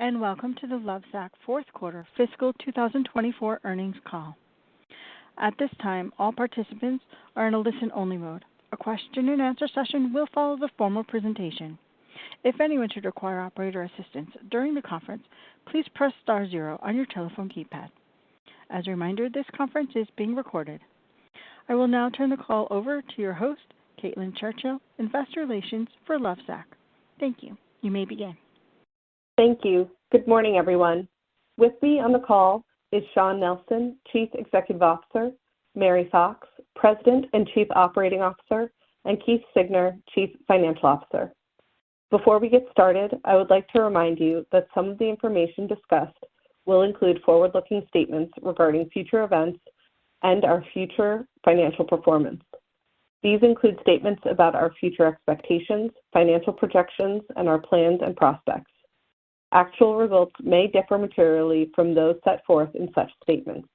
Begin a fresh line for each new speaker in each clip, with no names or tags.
and welcome to the Lovesac fourth quarter fiscal 2024 earnings call. At this time, all participants are in a listen-only mode. A question-and-answer session will follow the formal presentation. If anyone should require operator assistance during the conference, please press star zero on your telephone keypad. As a reminder, this conference is being recorded. I will now turn the call over to your host, Caitlin Churchill, Investor Relations for Lovesac. Thank you. You may begin.
Thank you. Good morning, everyone. With me on the call is Shawn Nelson, Chief Executive Officer, Mary Fox, President and Chief Operating Officer, and Keith Siegner, Chief Financial Officer. Before we get started, I would like to remind you that some of the information discussed will include forward-looking statements regarding future events and our future financial performance. These include statements about our future expectations, financial projections, and our plans and prospects. Actual results may differ materially from those set forth in such statements.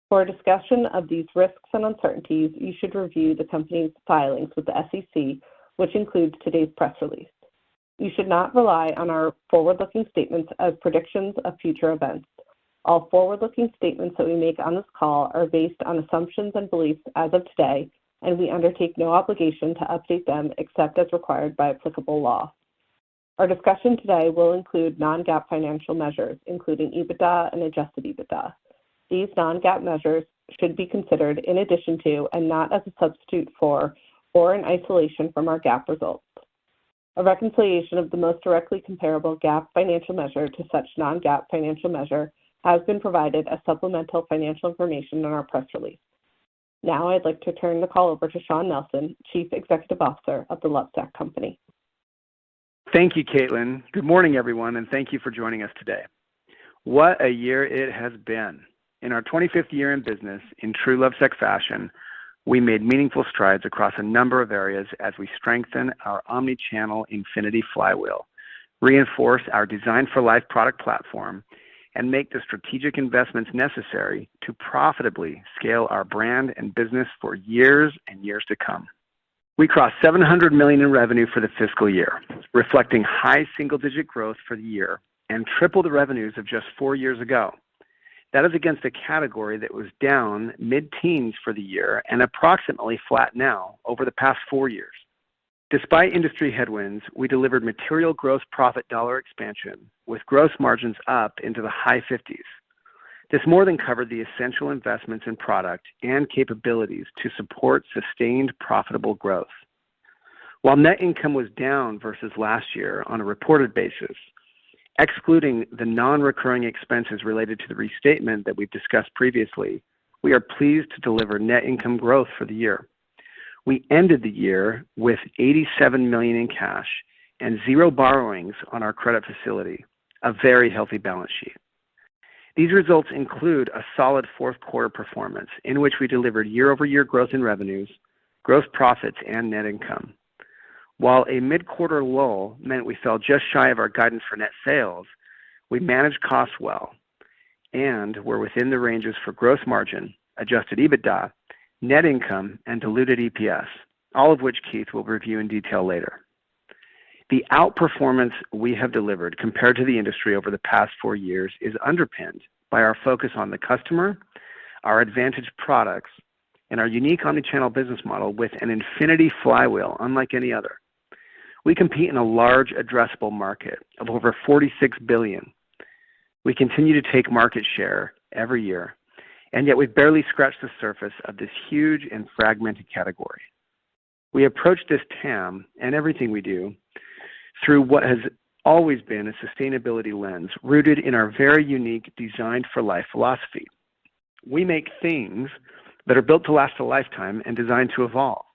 For a discussion of these risks and uncertainties, you should review the company's filings with the SEC, which includes today's press release. You should not rely on our forward-looking statements as predictions of future events. All forward-looking statements that we make on this call are based on assumptions and beliefs as of today, and we undertake no obligation to update them except as required by applicable law. Our discussion today will include non-GAAP financial measures, including EBITDA and adjusted EBITDA. These non-GAAP measures should be considered in addition to and not as a substitute for or in isolation from our GAAP results. A reconciliation of the most directly comparable GAAP financial measure to such non-GAAP financial measure has been provided as supplemental financial information in our press release. Now I'd like to turn the call over to Shawn Nelson, Chief Executive Officer of the Lovesac Company.
Thank you, Caitlin. Good morning, everyone, and thank you for joining us today. What a year it has been. In our 25th year in business, in true Lovesac fashion, we made meaningful strides across a number of areas as we strengthen our omni-channel infinity flywheel, reinforce our Design for Life product platform, and make the strategic investments necessary to profitably scale our brand and business for years and years to come. We crossed $700 million in revenue for the fiscal year, reflecting high single-digit growth for the year and triple the revenues of just 4 years ago. That is against a category that was down mid-teens for the year and approximately flat now over the past 4 years. Despite industry headwinds, we delivered material gross profit dollar expansion with gross margins up into the high 50s. This more than covered the essential investments in product and capabilities to support sustained profitable growth. While net income was down versus last year on a reported basis, excluding the non-recurring expenses related to the restatement that we've discussed previously, we are pleased to deliver net income growth for the year. We ended the year with $87 million in cash and 0 borrowings on our credit facility, a very healthy balance sheet. These results include a solid fourth quarter performance in which we delivered year-over-year growth in revenues, gross profits, and net income. While a mid-quarter lull meant we fell just shy of our guidance for net sales, we managed costs well and were within the ranges for gross margin, adjusted EBITDA, net income, and diluted EPS, all of which Keith will review in detail later. The outperformance we have delivered compared to the industry over the past 4 years is underpinned by our focus on the customer, our advantage products, and our unique omnichannel business model with an infinity flywheel unlike any other. We compete in a large addressable market of over $46 billion. We continue to take market share every year, and yet we've barely scratched the surface of this huge and fragmented category. We approach this TAM and everything we do through what has always been a sustainability lens rooted in our very unique Design for Life philosophy. We make things that are built to last a lifetime and designed to evolve.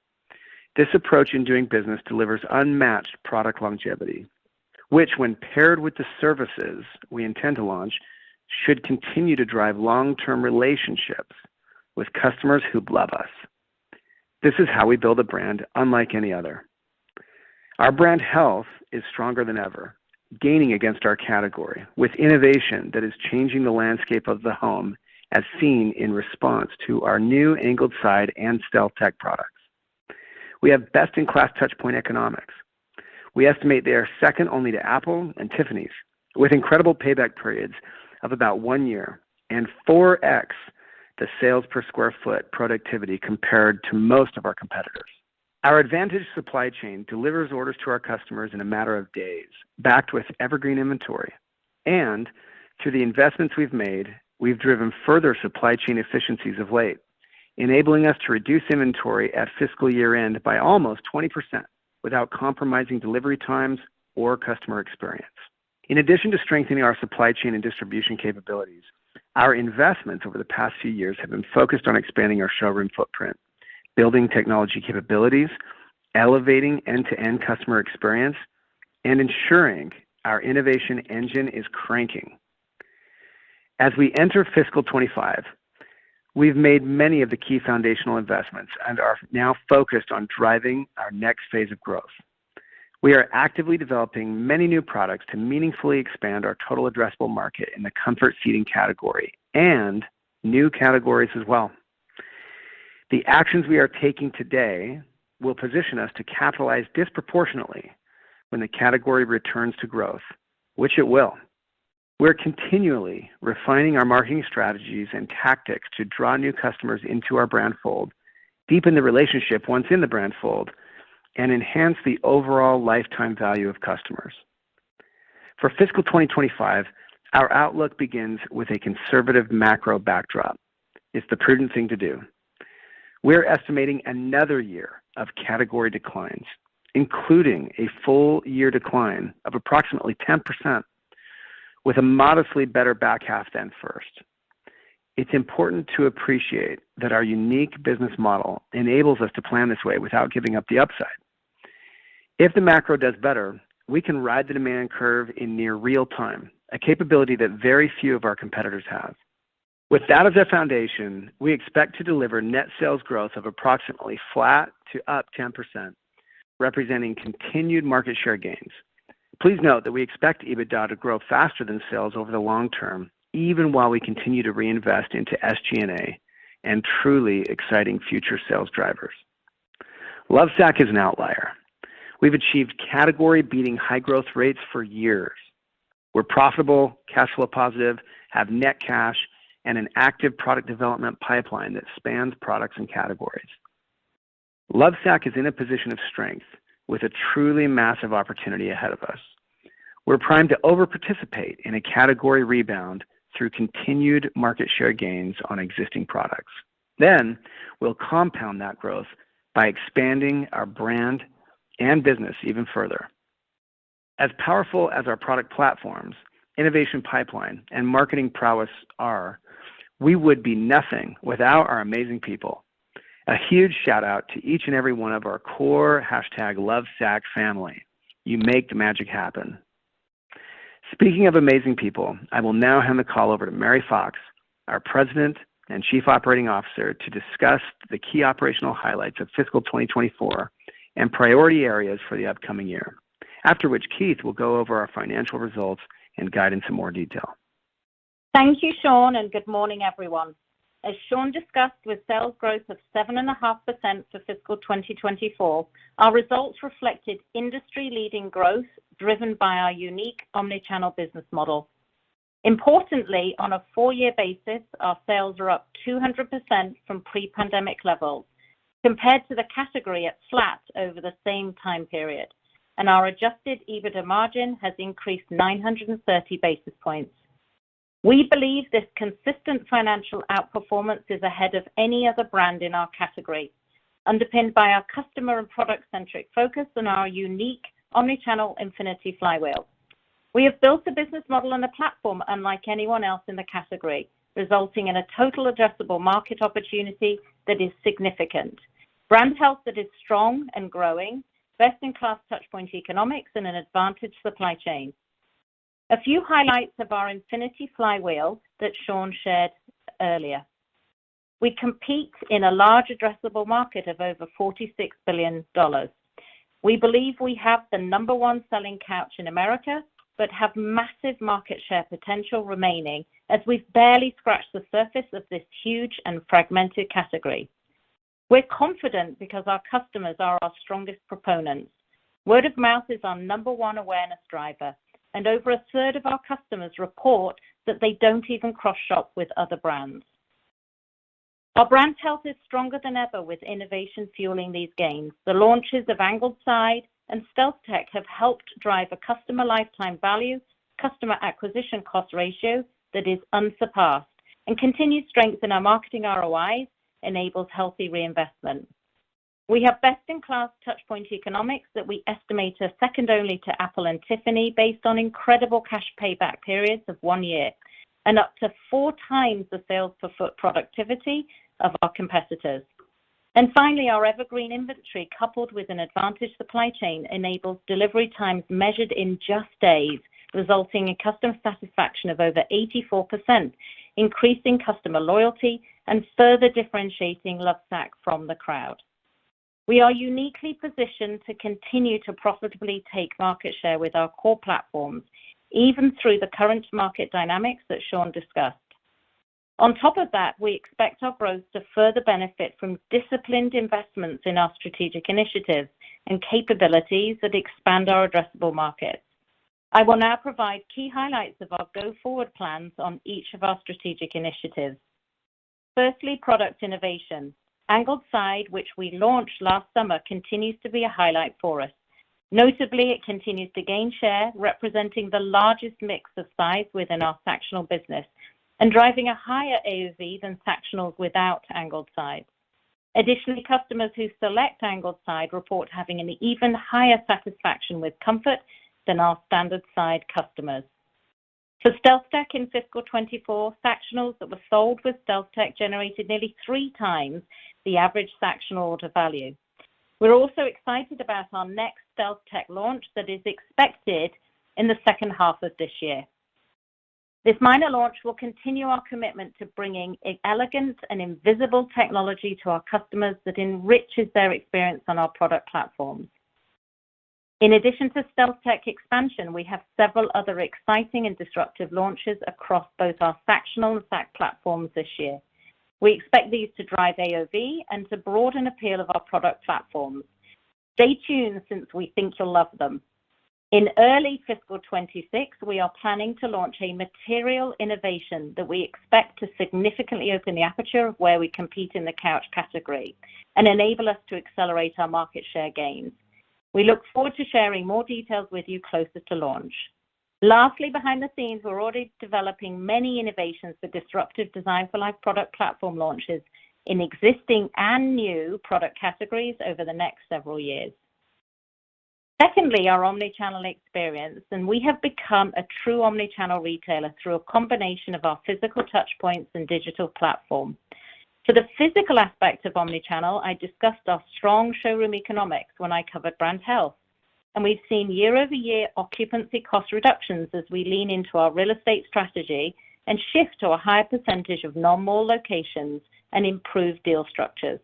This approach in doing business delivers unmatched product longevity, which, when paired with the services we intend to launch, should continue to drive long-term relationships with customers who love us. This is how we build a brand unlike any other. Our brand health is stronger than ever, gaining against our category with innovation that is changing the landscape of the home as seen in response to our new angled side and StealthTech products. We have best-in-class touchpoint economics. We estimate they are second only to Apple and Tiffany's, with incredible payback periods of about 1 year and 4x the sales per square foot productivity compared to most of our competitors. Our advantaged supply chain delivers orders to our customers in a matter of days, backed with evergreen inventory. And through the investments we've made, we've driven further supply chain efficiencies of late, enabling us to reduce inventory at fiscal year end by almost 20% without compromising delivery times or customer experience. In addition to strengthening our supply chain and distribution capabilities, our investments over the past few years have been focused on expanding our showroom footprint, building technology capabilities, elevating end-to-end customer experience, and ensuring our innovation engine is cranking. As we enter fiscal 25, we've made many of the key foundational investments and are now focused on driving our next phase of growth. We are actively developing many new products to meaningfully expand our total addressable market in the comfort seating category and new categories as well. The actions we are taking today will position us to capitalize disproportionately when the category returns to growth, which it will. We're continually refining our marketing strategies and tactics to draw new customers into our brand fold, deepen the relationship once in the brand fold, and enhance the overall lifetime value of customers. For fiscal 2025, our outlook begins with a conservative macro backdrop. It's the prudent thing to do. We're estimating another year of category declines, including a full year decline of approximately 10%, with a modestly better back half than first. It's important to appreciate that our unique business model enables us to plan this way without giving up the upside. If the macro does better, we can ride the demand curve in near real time, a capability that very few of our competitors have. With that as a foundation, we expect to deliver net sales growth of approximately flat to up 10%, representing continued market share gains. Please note that we expect EBITDA to grow faster than sales over the long term, even while we continue to reinvest into SG&A and truly exciting future sales drivers. Lovesac is an outlier. We've achieved category-beating high growth rates for years. We're profitable, cash flow positive, have net cash, and an active product development pipeline that spans products and categories. Lovesac is in a position of strength with a truly massive opportunity ahead of us. We're primed to over-participate in a category rebound through continued market share gains on existing products. Then we'll compound that growth by expanding our brand and business even further. As powerful as our product platforms, innovation pipeline, and marketing prowess are, we would be nothing without our amazing people. A huge shout out to each and every one of our core #Lovesac family. You make the magic happen. Speaking of amazing people, I will now hand the call over to Mary Fox, our President and Chief Operating Officer, to discuss the key operational highlights of fiscal 2024 and priority areas for the upcoming year, after which Keith will go over our financial results and guide in some more detail.
Thank you, Shawn, and good morning, everyone. As Shawn discussed, with sales growth of 7.5% for fiscal 2024, our results reflected industry-leading growth driven by our unique omnichannel business model. Importantly, on a 4-year basis, our sales are up 200% from pre-pandemic levels, compared to the category at flat over the same time period, and our adjusted EBITDA margin has increased 930 basis points. We believe this consistent financial outperformance is ahead of any other brand in our category, underpinned by our customer and product-centric focus and our unique omnichannel infinity flywheel. We have built a business model and a platform unlike anyone else in the category, resulting in a total addressable market opportunity that is significant, brand health that is strong and growing, best-in-class touchpoint economics, and an advantaged supply chain. A few highlights of our infinity flywheel that Shawn shared earlier. We compete in a large addressable market of over $46 billion. We believe we have the number one selling couch in America, but have massive market share potential remaining as we've barely scratched the surface of this huge and fragmented category. We're confident because our customers are our strongest proponents. Word of mouth is our number one awareness driver, and over a third of our customers report that they don't even cross-shop with other brands. Our brand health is stronger than ever with innovation fueling these gains. The launches of Angled Side and StealthTech have helped drive a customer lifetime value, customer acquisition cost ratio that is unsurpassed, and continued strength in our marketing ROIs enables healthy reinvestment. We have best-in-class touchpoint economics that we estimate are second only to Apple and Tiffany based on incredible cash payback periods of 1 year and up to 4 times the sales per foot productivity of our competitors. And finally, our evergreen inventory coupled with an advantaged supply chain enables delivery times measured in just days, resulting in customer satisfaction of over 84%, increasing customer loyalty and further differentiating Lovesac from the crowd. We are uniquely positioned to continue to profitably take market share with our core platforms, even through the current market dynamics that Sean discussed. On top of that, we expect our growth to further benefit from disciplined investments in our strategic initiatives and capabilities that expand our addressable markets. I will now provide key highlights of our go-forward plans on each of our strategic initiatives. Firstly, product innovation. Angled Side, which we launched last summer, continues to be a highlight for us. Notably, it continues to gain share, representing the largest mix of sides within our Sactional business and driving a higher AOV than Sactionals without Angled Side. Additionally, customers who select Angled Side report having an even higher satisfaction with comfort than our standard side customers. For StealthTech in fiscal 24, Sactionals that were sold with StealthTech generated nearly 3 times the average Sactional order value. We're also excited about our next StealthTech launch that is expected in the second half of this year. This minor launch will continue our commitment to bringing elegant and invisible technology to our customers that enriches their experience on our product platforms. In addition to StealthTech expansion, we have several other exciting and disruptive launches across both our Sactional and Sac platforms this year. We expect these to drive AOV and to broaden appeal of our product platforms. Stay tuned since we think you'll love them. In early fiscal 26, we are planning to launch a material innovation that we expect to significantly open the aperture of where we compete in the couch category and enable us to accelerate our market share gains. We look forward to sharing more details with you closer to launch. Lastly, behind the scenes, we're already developing many innovations for disruptive Design for Life product platform launches in existing and new product categories over the next several years. Secondly, our omnichannel experience, and we have become a true omnichannel retailer through a combination of our physical touchpoints and digital platform. For the physical aspect of omnichannel, I discussed our strong showroom economics when I covered brand health, and we've seen year-over-year occupancy cost reductions as we lean into our real estate strategy and shift to a higher percentage of non-mall locations and improved deal structures.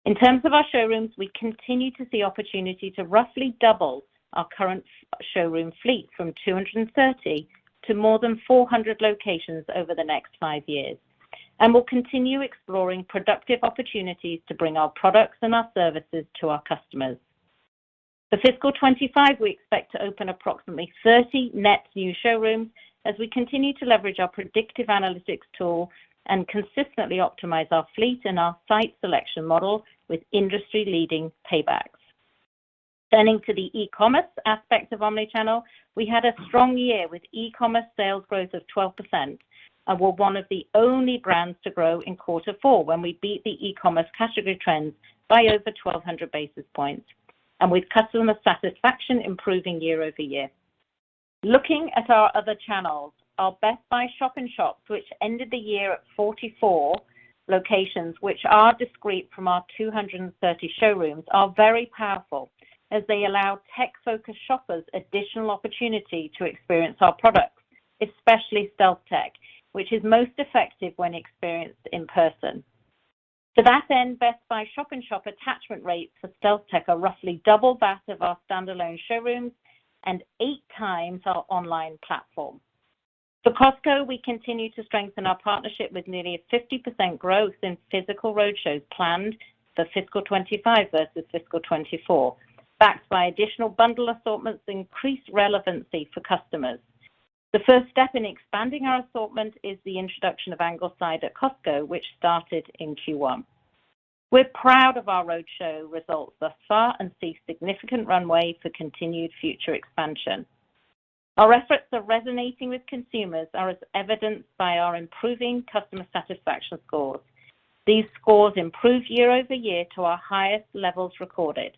In terms of our showrooms, we continue to see opportunity to roughly double our current showroom fleet from 230 to more than 400 locations over the next 5 years. And we'll continue exploring productive opportunities to bring our products and our services to our customers. For fiscal 25, we expect to open approximately 30 net new showrooms as we continue to leverage our predictive analytics tool and consistently optimize our fleet and our site selection model with industry-leading paybacks. Turning to the e-commerce aspect of omnichannel, we had a strong year with e-commerce sales growth of 12%, and were one of the only brands to grow in quarter 4 when we beat the e-commerce category trends by over 1,200 basis points, and with customer satisfaction improving year over year. Looking at our other channels, our Best Buy shop-in-shops, which ended the year at 44 locations, which are discrete from our 230 showrooms, are very powerful as they allow tech-focused shoppers additional opportunity to experience our products, especially StealthTech, which is most effective when experienced in person. To that end, Best Buy shop-in-shop attachment rates for StealthTech are roughly double that of our standalone showrooms and 8 times our online platform. For Costco, we continue to strengthen our partnership with nearly a 50% growth in physical roadshows planned for fiscal 25 versus fiscal 24, backed by additional bundle assortments and increased relevancy for customers. The first step in expanding our assortment is the introduction of Angleside at Costco, which started in Q1. We're proud of our roadshow results thus far and see significant runway for continued future expansion. Our efforts are resonating with consumers as evidenced by our improving customer satisfaction scores. These scores improve year over year to our highest levels recorded,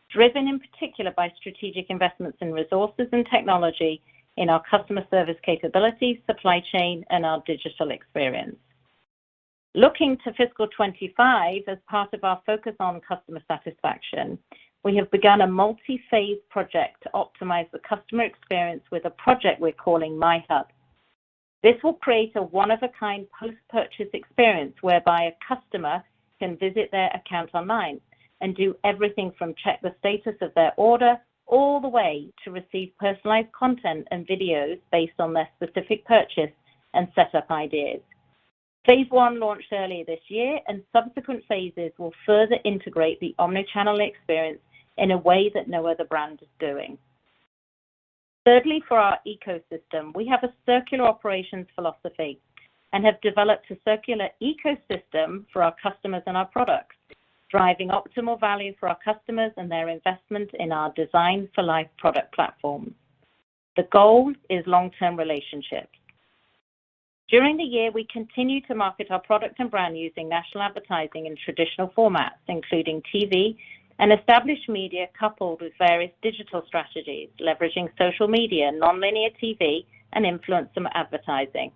driven in particular by strategic investments in resources and technology in our customer service capabilities, supply chain, and our digital experience. Looking to fiscal 25, as part of our focus on customer satisfaction, we have begun a multi-phase project to optimize the customer experience with a project we're calling My Hub. This will create a one-of-a-kind post-purchase experience whereby a customer can visit their account online and do everything from check the status of their order all the way to receive personalized content and videos based on their specific purchase and setup ideas. Phase 1 launched earlier this year, and subsequent phases will further integrate the omnichannel experience in a way that no other brand is doing. Thirdly, for our ecosystem, we have a circular operations philosophy and have developed a circular ecosystem for our customers and our products, driving optimal value for our customers and their investment in our Design for Life product platforms. The goal is long-term relationships. During the year, we continue to market our product and brand using national advertising in traditional formats, including TV and established media coupled with various digital strategies, leveraging social media, nonlinear TV, and influencer advertising.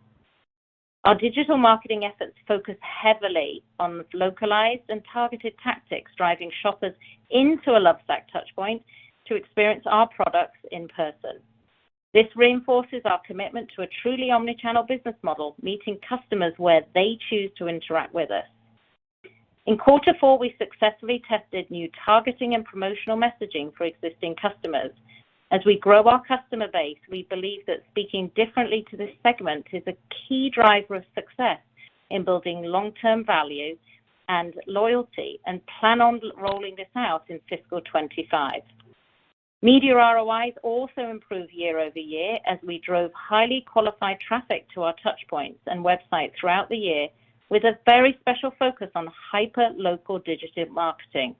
Our digital marketing efforts focus heavily on localized and targeted tactics, driving shoppers into a Lovesac touchpoint to experience our products in person. This reinforces our commitment to a truly omnichannel business model, meeting customers where they choose to interact with us. In Q4, we successfully tested new targeting and promotional messaging for existing customers. As we grow our customer base, we believe that speaking differently to this segment is a key driver of success in building long-term value and loyalty, and plan on rolling this out in fiscal 25. Media ROIs also improved year over year as we drove highly qualified traffic to our touchpoints and website throughout the year, with a very special focus on hyper-local digital marketing.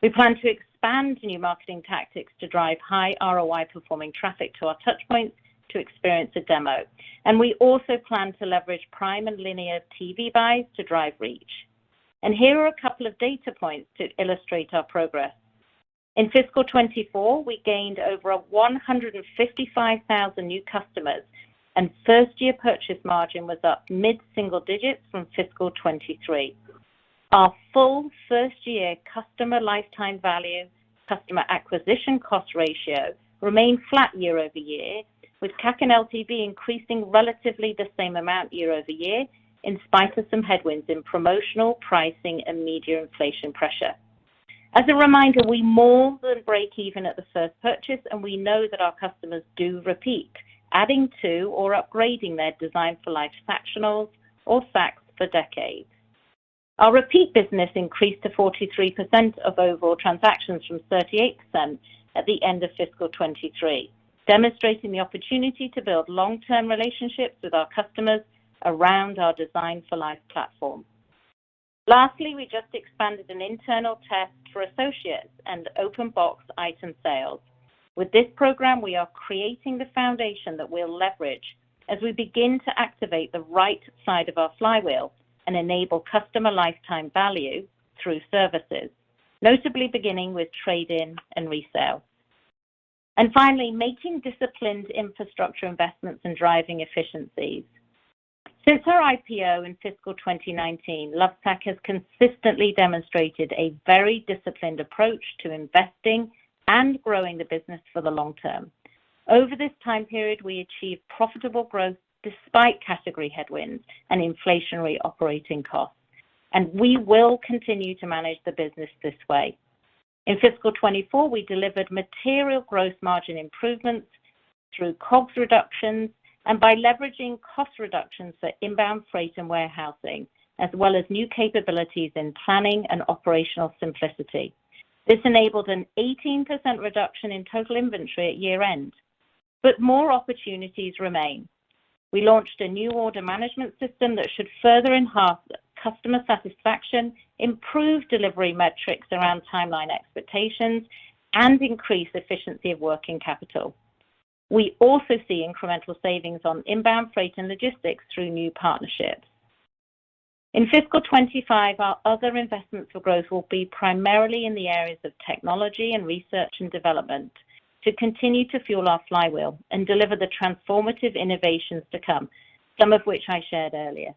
We plan to expand new marketing tactics to drive high ROI performing traffic to our touchpoints to experience a demo. And we also plan to leverage prime and linear TV buys to drive reach. And here are a couple of data points to illustrate our progress. In fiscal 24, we gained over 155,000 new customers, and first-year purchase margin was up mid-single digits from fiscal 23. Our full first-year customer lifetime value, customer acquisition cost ratio remained flat year over year, with CAC and LTV increasing relatively the same amount year over year, in spite of some headwinds in promotional, pricing, and media inflation pressure. As a reminder, we more than break even at the first purchase, and we know that our customers do repeat, adding to or upgrading their Design for Life Sactionals or Sacs for decades. Our repeat business increased to 43% of overall transactions from 38% at the end of fiscal 23, demonstrating the opportunity to build long-term relationships with our customers around our Design for Life platform. Lastly, we just expanded an internal test for associates and open box item sales. With this program, we are creating the foundation that we'll leverage as we begin to activate the right side of our flywheel and enable customer lifetime value through services, notably beginning with trade-in and resale. And finally, making disciplined infrastructure investments and driving efficiencies. Since our IPO in fiscal 2019, Lovesac has consistently demonstrated a very disciplined approach to investing and growing the business for the long term. Over this time period, we achieved profitable growth despite category headwinds and inflationary operating costs, and we will continue to manage the business this way. In fiscal 24, we delivered material gross margin improvements through COGS reductions and by leveraging cost reductions for inbound freight and warehousing, as well as new capabilities in planning and operational simplicity. This enabled an 18% reduction in total inventory at year-end. But more opportunities remain. We launched a new order management system that should further enhance customer satisfaction, improve delivery metrics around timeline expectations, and increase efficiency of working capital. We also see incremental savings on inbound freight and logistics through new partnerships. In fiscal 25, our other investments for growth will be primarily in the areas of technology and research and development to continue to fuel our flywheel and deliver the transformative innovations to come, some of which I shared earlier.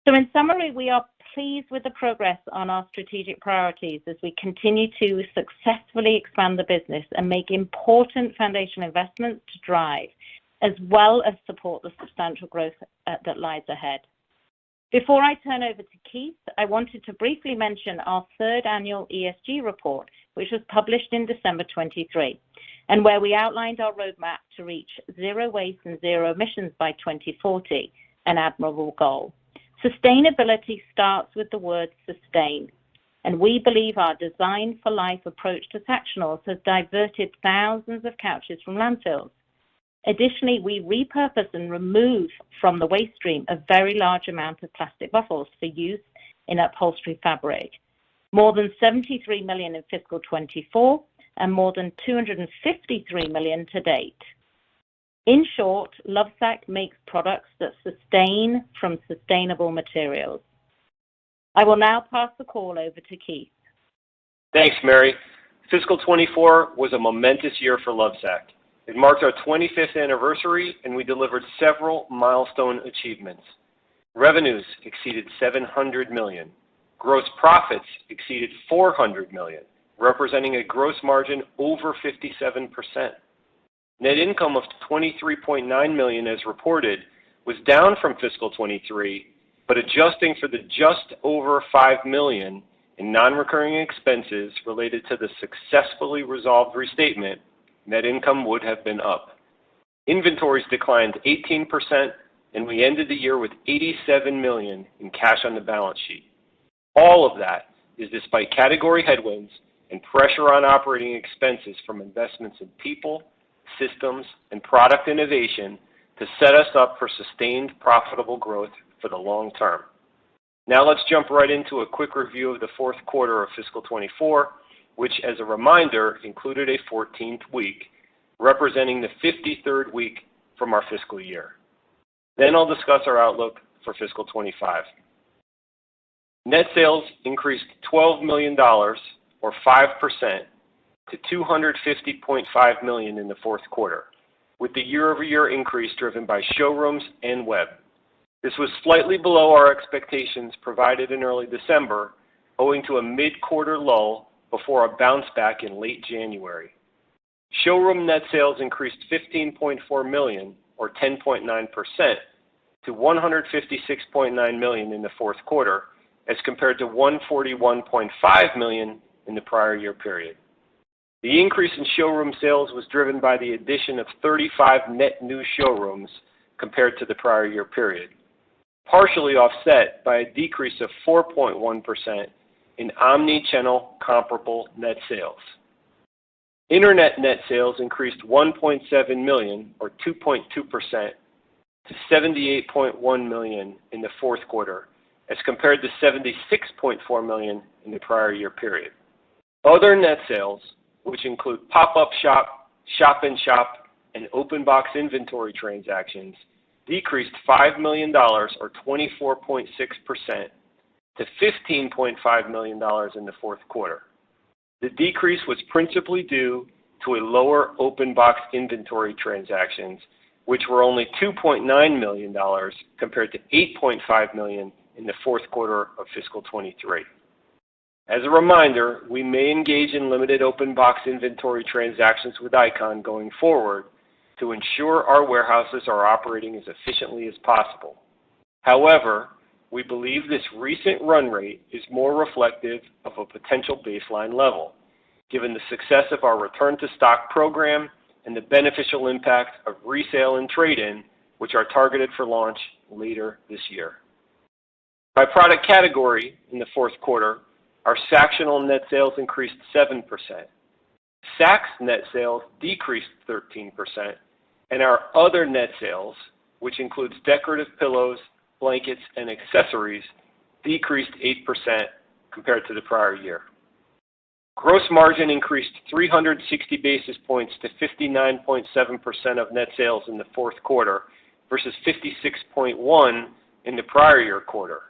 So in summary, we are pleased with the progress on our strategic priorities as we continue to successfully expand the business and make important foundational investments to drive, as well as support the substantial growth that lies ahead. Before I turn over to Keith, I wanted to briefly mention our third annual ESG report, which was published in December 23, and where we outlined our roadmap to reach zero waste and zero emissions by 2040, an admirable goal. Sustainability starts with the word sustain, and we believe our Design for Life approach to Sactionals has diverted thousands of couches from landfills. Additionally, we repurpose and remove from the waste stream a very large amount of plastic bottles for use in upholstery fabric, more than 73 million in fiscal 24 and more than 253 million to date. In short, Lovesac makes products that sustain from sustainable materials. I will now pass the call over to Keith.
Thanks, Mary. Fiscal 24 was a momentous year for Lovesac. It marked our 25th anniversary, and we delivered several milestone achievements. Revenues exceeded $700 million. Gross profits exceeded $400 million, representing a gross margin over 57%. Net income of $23.9 million as reported was down from fiscal 23, but adjusting for the just over $5 million in non-recurring expenses related to the successfully resolved restatement, net income would have been up. Inventories declined 18%, and we ended the year with $87 million in cash on the balance sheet. All of that is despite category headwinds and pressure on operating expenses from investments in people, systems, and product innovation to set us up for sustained profitable growth for the long term. Now let's jump right into a quick review of the fourth quarter of fiscal 24, which, as a reminder, included a 14th week, representing the 53rd week from our fiscal year. Then I'll discuss our outlook for fiscal 25. Net sales increased $12 million, or 5%, to $250.5 million in the fourth quarter, with the year-over-year increase driven by showrooms and web. This was slightly below our expectations provided in early December, owing to a mid-quarter lull before a bounce back in late January. Showroom net sales increased $15.4 million, or 10.9%, to $156.9 million in the fourth quarter, as compared to $141.5 million in the prior year period. The increase in showroom sales was driven by the addition of 35 net new showrooms compared to the prior year period, partially offset by a decrease of 4.1% in omni-channel comparable net sales. Internet net sales increased $1.7 million, or 2.2%, to $78.1 million in the fourth quarter, as compared to $76.4 million in the prior year period. Other net sales, which include pop-up shop, shop-in-shop, and open box inventory transactions, decreased $5 million, or 24.6%, to $15.5 million in the fourth quarter. The decrease was principally due to a lower open box inventory transactions, which were only $2.9 million compared to $8.5 million in the fourth quarter of fiscal 23. As a reminder, we may engage in limited open box inventory transactions with Icon going forward to ensure our warehouses are operating as efficiently as possible. However, we believe this recent run rate is more reflective of a potential baseline level, given the success of our return to stock program and the beneficial impact of resale and trade-in, which are targeted for launch later this year. By product category in the fourth quarter, Our Sactional net sales increased 7%. Sacs net sales decreased 13%, and our other net sales, which includes decorative pillows, blankets, and accessories, decreased 8% compared to the prior year. Gross margin increased 360 basis points to 59.7% of net sales in the fourth quarter versus 56.1% in the prior year quarter,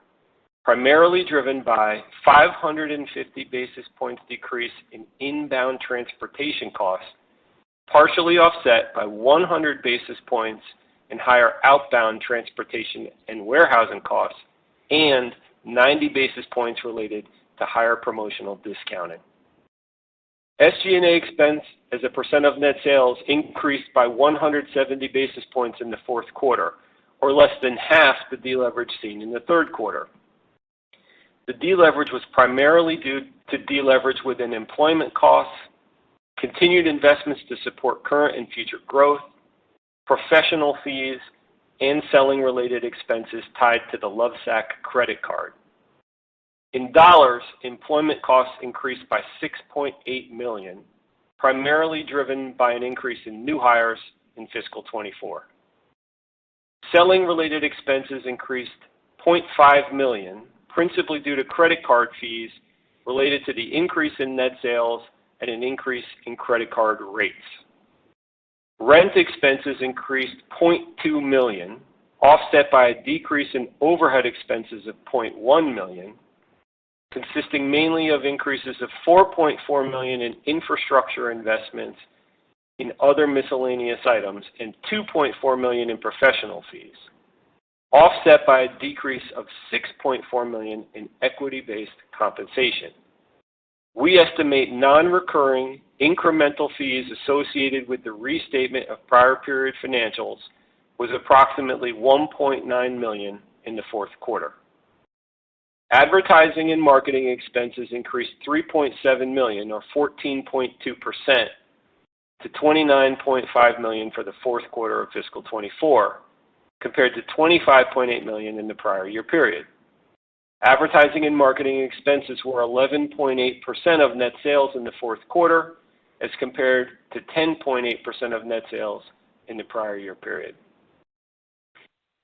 primarily driven by 550 basis points decrease in inbound transportation costs, partially offset by 100 basis points in higher outbound transportation and warehousing costs, and 90 basis points related to higher promotional discounting. SG&A expense as a percent of net sales increased by 170 basis points in the fourth quarter, or less than half the deleverage seen in the third quarter. The deleverage was primarily due to deleverage within employment costs, continued investments to support current and future growth, professional fees, and selling-related expenses tied to the Lovesac credit card. In dollars, employment costs increased by $6.8 million, primarily driven by an increase in new hires in fiscal 24. Selling-related expenses increased $0.5 million, principally due to credit card fees related to the increase in net sales and an increase in credit card rates. Rent expenses increased $0.2 million, offset by a decrease in overhead expenses of $0.1 million, consisting mainly of increases of $4.4 million in infrastructure investments in other miscellaneous items and $2.4 million in professional fees, offset by a decrease of $6.4 million in equity-based compensation. We estimate non-recurring incremental fees associated with the restatement of prior period financials was approximately $1.9 million in the fourth quarter. Advertising and marketing expenses increased $3.7 million, or 14.2%, to $29.5 million for the fourth quarter of fiscal 24, compared to $25.8 million in the prior year period. Advertising and marketing expenses were 11.8% of net sales in the fourth quarter, as compared to 10.8% of net sales in the prior year period.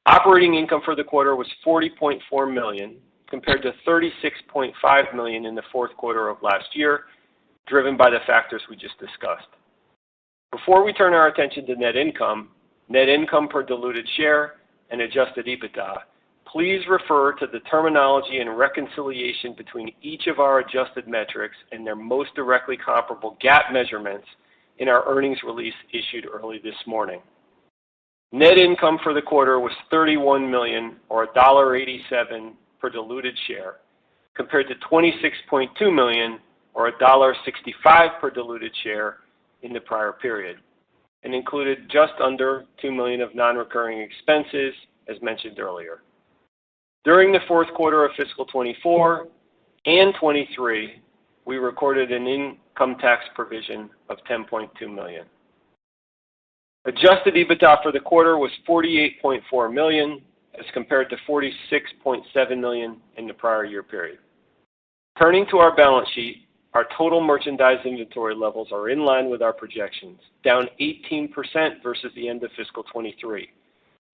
Operating income for the quarter was $40.4 million, compared to $36.5 million in the fourth quarter of last year, driven by the factors we just discussed. Before we turn our attention to net income per diluted share, and adjusted EBITDA, please refer to the terminology and reconciliation between each of our adjusted metrics and their most directly comparable GAAP measurements in our earnings release issued early this morning. Net income for the quarter was $31 million, or $1.87 per diluted share, compared to $26.2 million, or $1.65 per diluted share in the prior period, and included just under $2 million of non-recurring expenses, as mentioned earlier. During the fourth quarter of fiscal 24 and 23, we recorded an income tax provision of $10.2 million. Adjusted EBITDA for the quarter was $48.4 million, as compared to $46.7 million in the prior year period. Turning to our balance sheet, our total merchandise inventory levels are in line with our projections, down 18% versus the end of fiscal 23.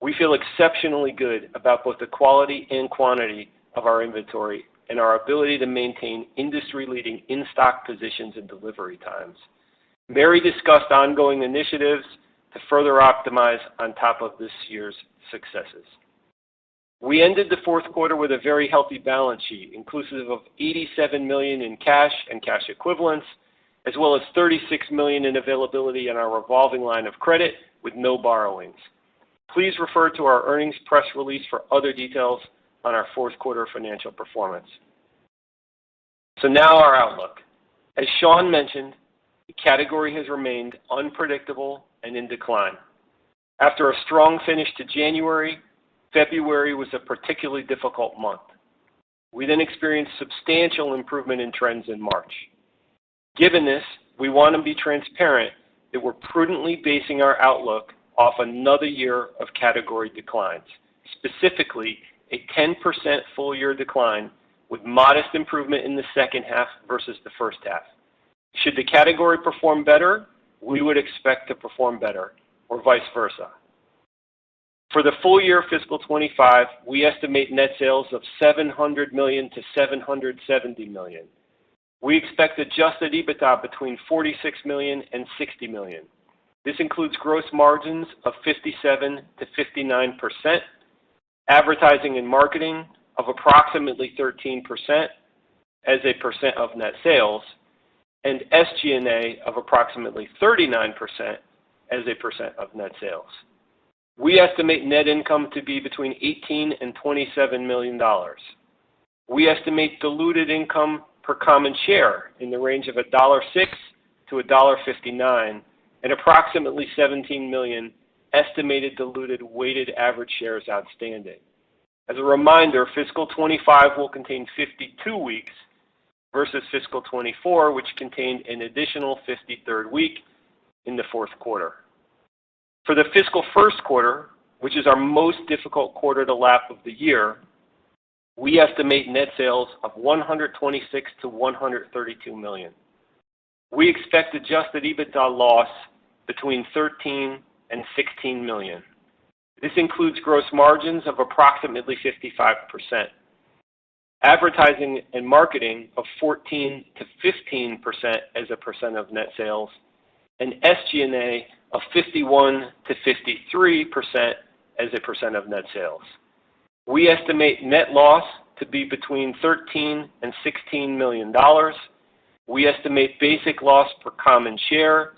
We feel exceptionally good about both the quality and quantity of our inventory and our ability to maintain industry-leading in-stock positions and delivery times. Mary discussed ongoing initiatives to further optimize on top of this year's successes. We ended the fourth quarter with a very healthy balance sheet, inclusive of $87 million in cash and cash equivalents, as well as $36 million in availability in our revolving line of credit with no borrowings. Please refer to our earnings press release for other details on our fourth quarter financial performance. So now our outlook. As Sean mentioned, the category has remained unpredictable and in decline. After a strong finish to January, February was a particularly difficult month. We then experienced substantial improvement in trends in March. Given this, we want to be transparent that we're prudently basing our outlook off another year of category declines, specifically a 10% full-year decline with modest improvement in the second half versus the first half. Should the category perform better, we would expect to perform better, or vice versa. For the full year fiscal 25, we estimate net sales of $700 million to $770 million. We expect adjusted EBITDA between $46 million and $60 million. This includes gross margins of 57 to 59%, advertising and marketing of approximately 13% as a percent of net sales, and SG&A of approximately 39% as a percent of net sales. We estimate net income to be between $18 and $27 million. We estimate diluted income per common share in the range of $1.06 to $1.59, and approximately 17 million estimated diluted weighted average shares outstanding. As a reminder, fiscal 25 will contain 52 weeks versus fiscal 24, which contained an additional 53rd week in the fourth quarter. For the fiscal first quarter, which is our most difficult quarter to lap of the year, we estimate net sales of $126 to $132 million. We expect adjusted EBITDA loss between $13 and $16 million. This includes gross margins of approximately 55%, advertising and marketing of 14 to 15% as a percent of net sales, and SG&A of 51 to 53% as a percent of net sales. We estimate net loss to be between $13 and $16 million. We estimate basic loss per common share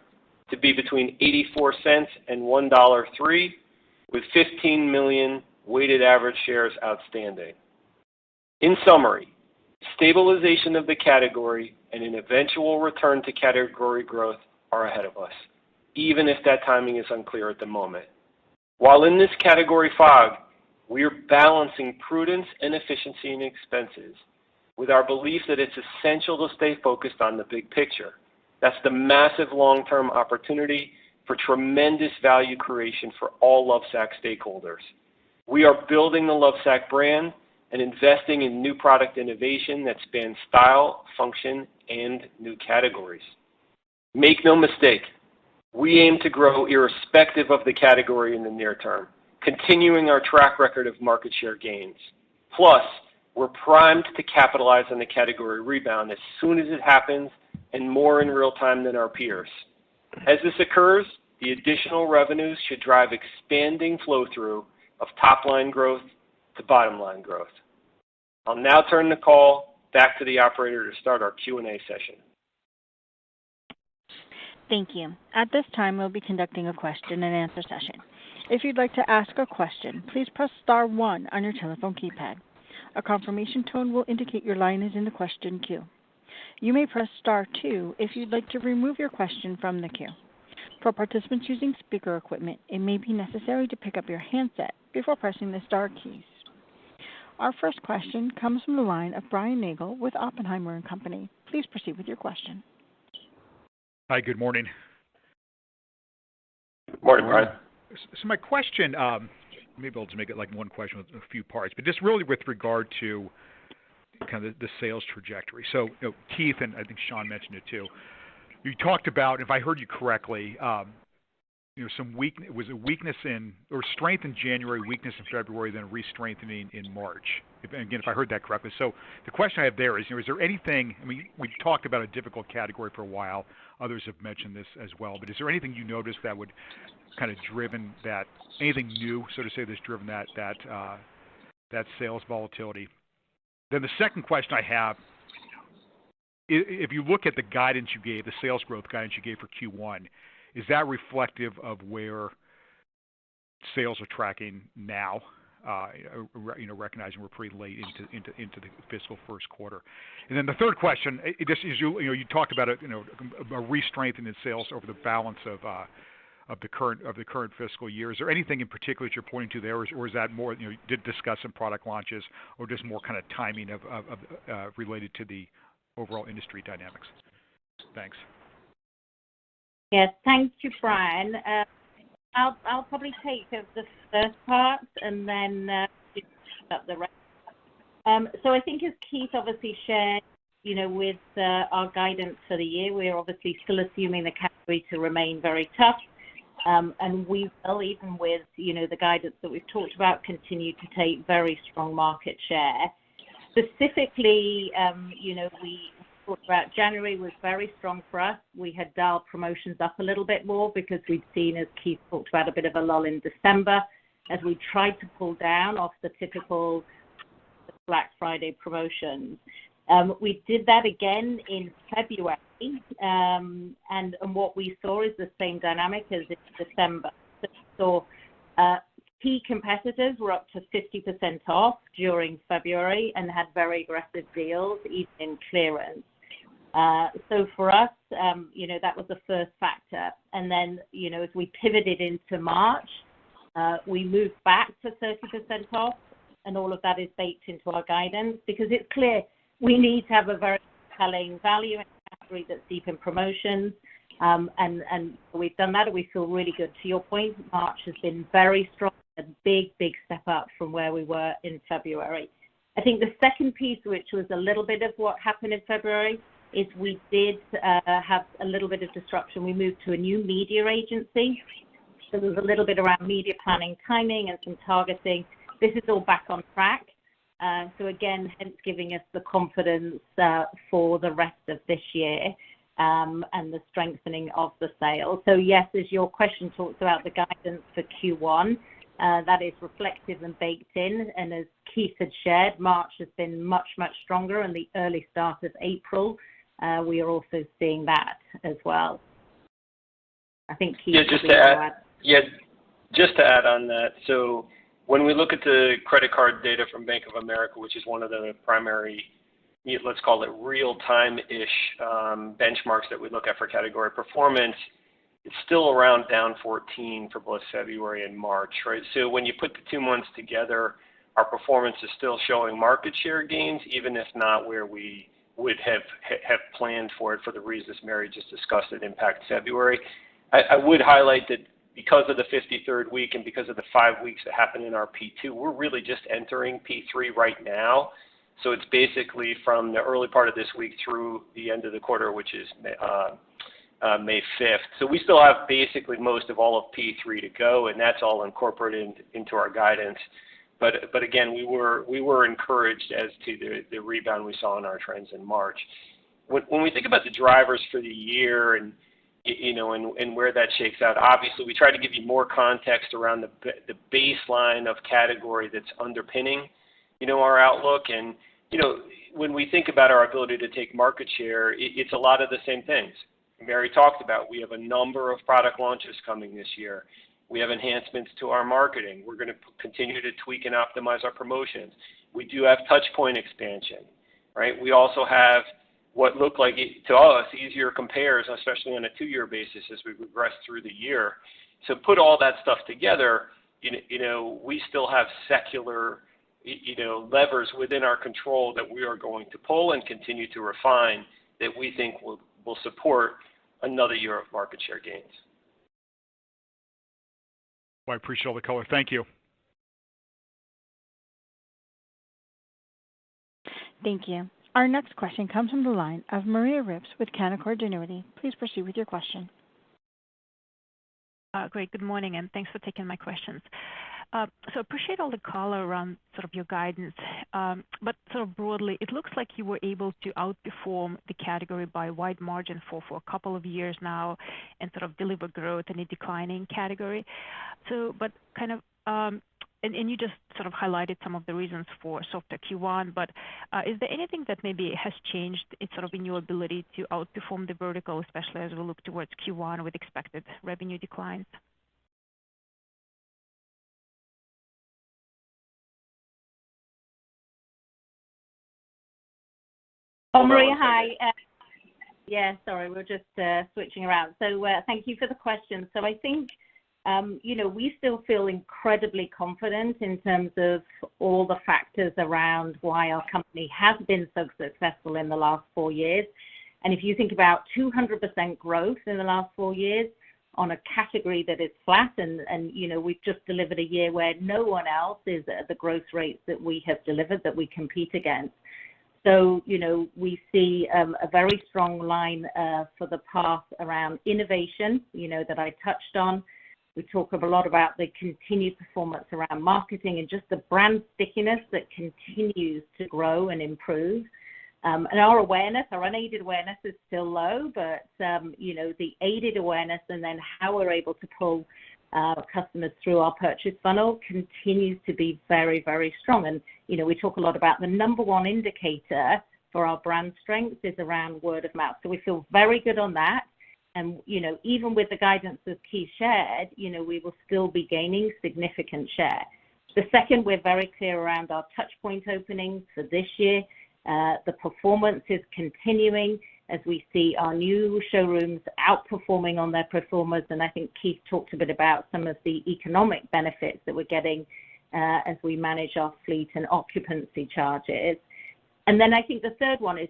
to be between 84 cents and $1.03, with 15 million weighted average shares outstanding. In summary, stabilization of the category and an eventual return to category growth are ahead of us, even if that timing is unclear at the moment. While in this category fog, we are balancing prudence and efficiency in expenses with our belief that it's essential to stay focused on the big picture. That's the massive long-term opportunity for tremendous value creation for all Lovesac stakeholders. We are building the Lovesac brand and investing in new product innovation that spans style, function, and new categories. Make no mistake, we aim to grow irrespective of the category in the near term, continuing our track record of market share gains. Plus, we're primed to capitalize on the category rebound as soon as it happens and more in real time than our peers. As this occurs, the additional revenues should drive expanding flow-through of top-line growth to bottom-line growth. I'll now turn the call back to the operator to start our Q&A session.
Thank you. At this time, we'll be conducting a question-and-answer session. If you'd like to ask a question, please press star 1 on your telephone keypad. A confirmation tone will indicate your line is in the question queue. You may press star 2 if you'd like to remove your question from the queue. For participants using speaker equipment, it may be necessary to pick up your handset before pressing the star keys. Our first question comes from the line of Brian Nagel with Oppenheimer & Company. Please proceed with your question.
Hi, good morning.
Morning, Brian.
So my question, maybe I'll just make it like one question with a few parts, but just really with regard to kind of the sales trajectory. So, Keith, and I think Sean mentioned it too, you talked about, if I heard you correctly, was a weakness or strength in January, weakness in February, then re-strengthening in March. Again, if I heard that correctly. So the question I have there is, is there anything, we've talked about a difficult category for a while. Others have mentioned this as well, but is there anything you noticed that would kind of driven that, anything new, so to say, that's driven that sales volatility? Then the second question I have, if you look at the guidance you gave, the sales growth guidance you gave for Q1, is that reflective of where sales are tracking now? Recognizing we're pretty late into the fiscal first quarter. And then the third question, just is you talked about a re-strengthening in sales over the balance of the current fiscal year. Is there anything in particular that you're pointing to there, or is that more did discuss some product launches, or just more kind of timing of related to the overall industry dynamics? Thanks.
Yes, thank you, Brian. I'll probably take the first part and then up the rest. So I think as Keith obviously shared, with our guidance for the year, we're obviously still assuming the category to remain very tough. And we will, even with, the guidance that we've talked about, continue to take very strong market share. Specifically, we talked about January was very strong for us. We had dialed promotions up a little bit more because we'd seen, as Keith talked about, a bit of a lull in December as we tried to pull down off the typical Black Friday promotions. We did that again in February, and what we saw is the same dynamic as in December. So key competitors were up to 50% off during February and had very aggressive deals, even in clearance. So for us, that was the first factor. And then, as we pivoted into March, we moved back to 30% off, and all of that is baked into our guidance because it's clear we need to have a very compelling value in a category that's deep in promotions. And we've done that, and we feel really good. To your point, March has been very strong, a big step up from where we were in February. I think the second piece, which was a little bit of what happened in February, is we did have a little bit of disruption. We moved to a new media agency. So there's a little bit around media planning, timing, and some targeting. This is all back on track. So again, hence giving us the confidence for the rest of this year and the strengthening of the sales. So yes, as your question talks about the guidance for Q1, that is reflective and baked in. And as Keith had shared, March has been much stronger, and the early start of April, we are also seeing that as well. I think Keith.
Just to add on that. So when we look at the credit card data from Bank of America, which is one of the primary, let's call it real-time-ish benchmarks that we look at for category performance, it's still around down 14 for both February and March, right? So when you put the 2 months together, our performance is still showing market share gains, even if not where we would have planned for it for the reasons Mary just discussed that impact February. I would highlight that because of the 53rd week and because of the 5 weeks that happen in our P2, we're really just entering P3 right now. So it's basically from the early part of this week through the end of the quarter, which is May 5th. So we still have basically most of all of P3 to go, and that's all incorporated into our guidance. But again, we were encouraged as to the rebound we saw in our trends in March. When we think about the drivers for the year and where that shakes out, obviously we try to give you more context around the baseline of category that's underpinning, our outlook. And, when we think about our ability to take market share, it's a lot of the same things Mary talked about. We have a number of product launches coming this year. We have enhancements to our marketing. We're going to continue to tweak and optimize our promotions. We do have touch point expansion, right? We also have what look like, to us, easier compares, especially on a 2-year basis as we progress through the year. So put all that stuff together, we still have secular, levers within our control that we are going to pull and continue to refine that we think will support another year of market share gains.
Well, I appreciate all the color. Thank you.
Thank you. Our next question comes from the line of Maria Ripps with Canaccord Genuity. Please proceed with your question.
Great. Good morning, and thanks for taking my questions. So appreciate all the color around sort of your guidance, but sort of broadly, it looks like you were able to outperform the category by a wide margin for a couple of years now and sort of deliver growth in a declining category. So, but kind of, and you just sort of highlighted some of the reasons for softer Q1, but is there anything that maybe has changed in your ability to outperform the vertical, especially as we look towards Q1 with expected revenue declines?
Oh, Maria, hi. Sorry, we're just switching around. So thank you for the question. So I think, we still feel incredibly confident in terms of all the factors around why our company has been so successful in the last 4 years. And if you think about 200% growth in the last 4 years, on a category that is flat, and we've just delivered a year where no one else is at the growth rates that we have delivered, that we compete against. So, we see a very strong line for the path around innovation, that I touched on. We talk a lot about the continued performance around marketing and just the brand stickiness that continues to grow and improve. And our unaided awareness is still low, but, the aided awareness and then how we're able to pull customers through our purchase funnel continues to be very, very strong. And, we talk a lot about the number one indicator for our brand strength is around word of mouth. So we feel very good on that. And, even with the guidance that Keith shared, we will still be gaining significant share. The second, we're very clear around our touch point openings for this year. The performance is continuing as we see our new showrooms outperforming on their performers. And I think Keith talked a bit about some of the economic benefits that we're getting as we manage our fleet and occupancy charges. And then I think the third one is,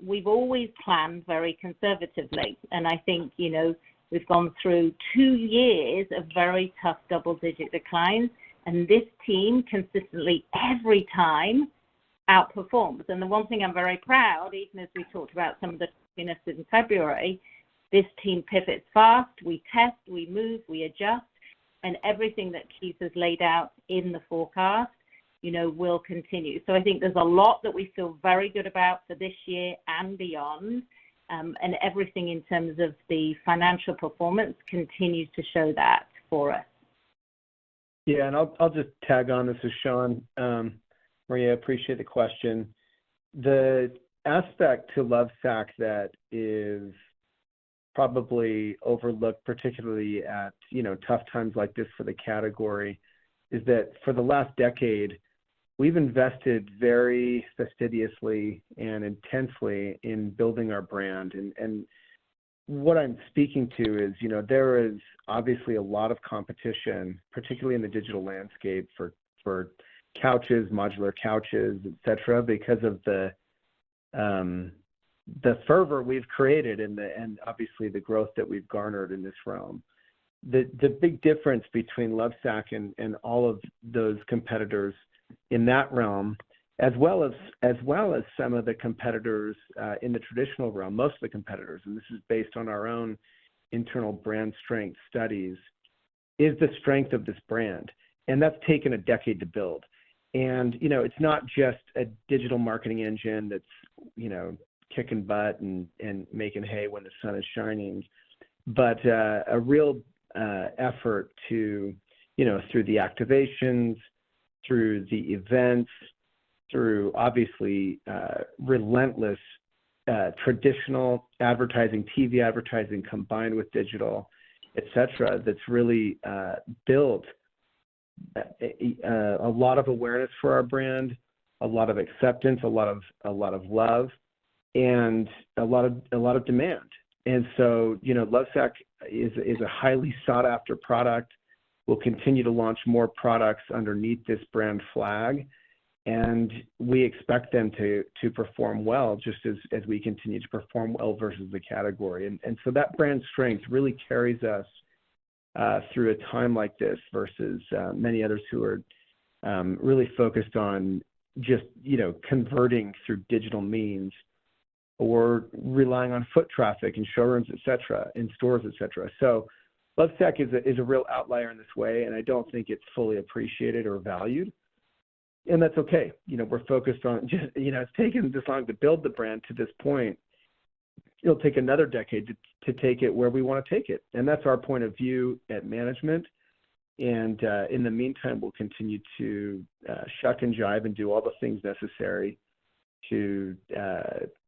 we've always planned very conservatively. And I think, we've gone through 2 years of very tough double-digit declines. And this team consistently every time outperforms. And the one thing I'm very proud, even as we talked about some of the toughness in February, this team pivots fast, we test, we move, we adjust, and everything that Keith has laid out in the forecast, will continue. So I think there's a lot that we feel very good about for this year and beyond, and everything in terms of the financial performance continues to show that for us.
Yeah, and I'll just tag on. This is Sean. Maria, appreciate the question. The aspect to Lovesac that is probably overlooked, particularly at tough times like this for the category, is that for the last decade, we've invested very fastidiously and intensely in building our brand. And what I'm speaking to is, there is obviously a lot of competition, particularly in the digital landscape for couches, modular couches, et cetera, because of the fervor we've created and obviously the growth that we've garnered in this realm. The big difference between Lovesac and all of those competitors in that realm, as well as some of the competitors in the traditional realm, most of the competitors, and this is based on our own internal brand strength studies, is the strength of this brand. And that's taken a decade to build. And, it's not just a digital marketing engine that's, kicking butt and making hay when the sun is shining, but a real effort to, through the activations, through the events, through obviously relentless traditional advertising, TV advertising combined with digital, et cetera, that's really built a lot of awareness for our brand, a lot of acceptance, a lot of love, and a lot of demand. And so, Lovesac is a highly sought after product. We'll continue to launch more products underneath this brand flag, and we expect them to perform well, just as we continue to perform well versus the category. And so that brand strength really carries us through a time like this versus many others who are really focused on just, converting through digital means or relying on foot traffic in showrooms, et cetera, in stores, et cetera. So Lovesac is a real outlier in this way, and I don't think it's fully appreciated or valued. And that's okay. We're focused on just, it's taken this long to build the brand to this point. It'll take another decade to take it where we want to take it. And that's our point of view at management. And in the meantime, we'll continue to shuck and jive and do all the things necessary to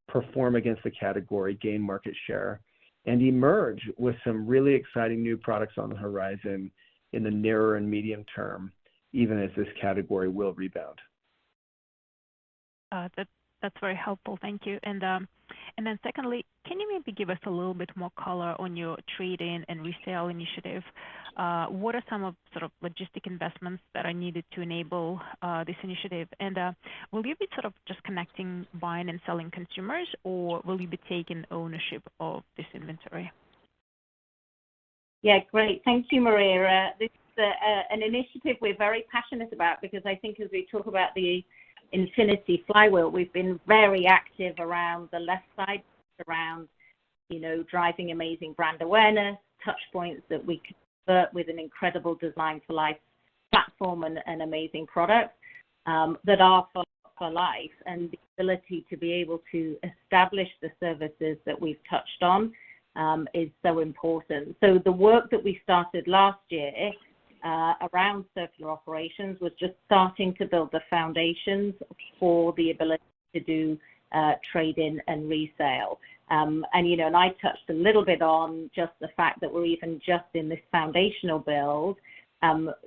perform against the category, gain market share, and emerge with some really exciting new products on the horizon in the nearer and medium term, even as this category will rebound.
That's very helpful. Thank you. And then secondly, can you maybe give us a little bit more color on your trade-in and resale initiative? What are some of sort of logistic investments that are needed to enable this initiative? And will you be sort of just connecting buying and selling consumers, or will you be taking ownership of this inventory?
Yeah, great. Thank you, Maria. This is an initiative we're very passionate about because I think as we talk about the Infinity Flywheel, we've been very active around the left side, around, driving amazing brand awareness, touch points that we convert with an incredible Design for Life platform and amazing products that are for life, and the ability to be able to establish the services that we've touched on is so important. So the work that we started last year around circular operations was just starting to build the foundations for the ability to do trade-in and resale. And I touched a little bit on just the fact that we're even just in this foundational build,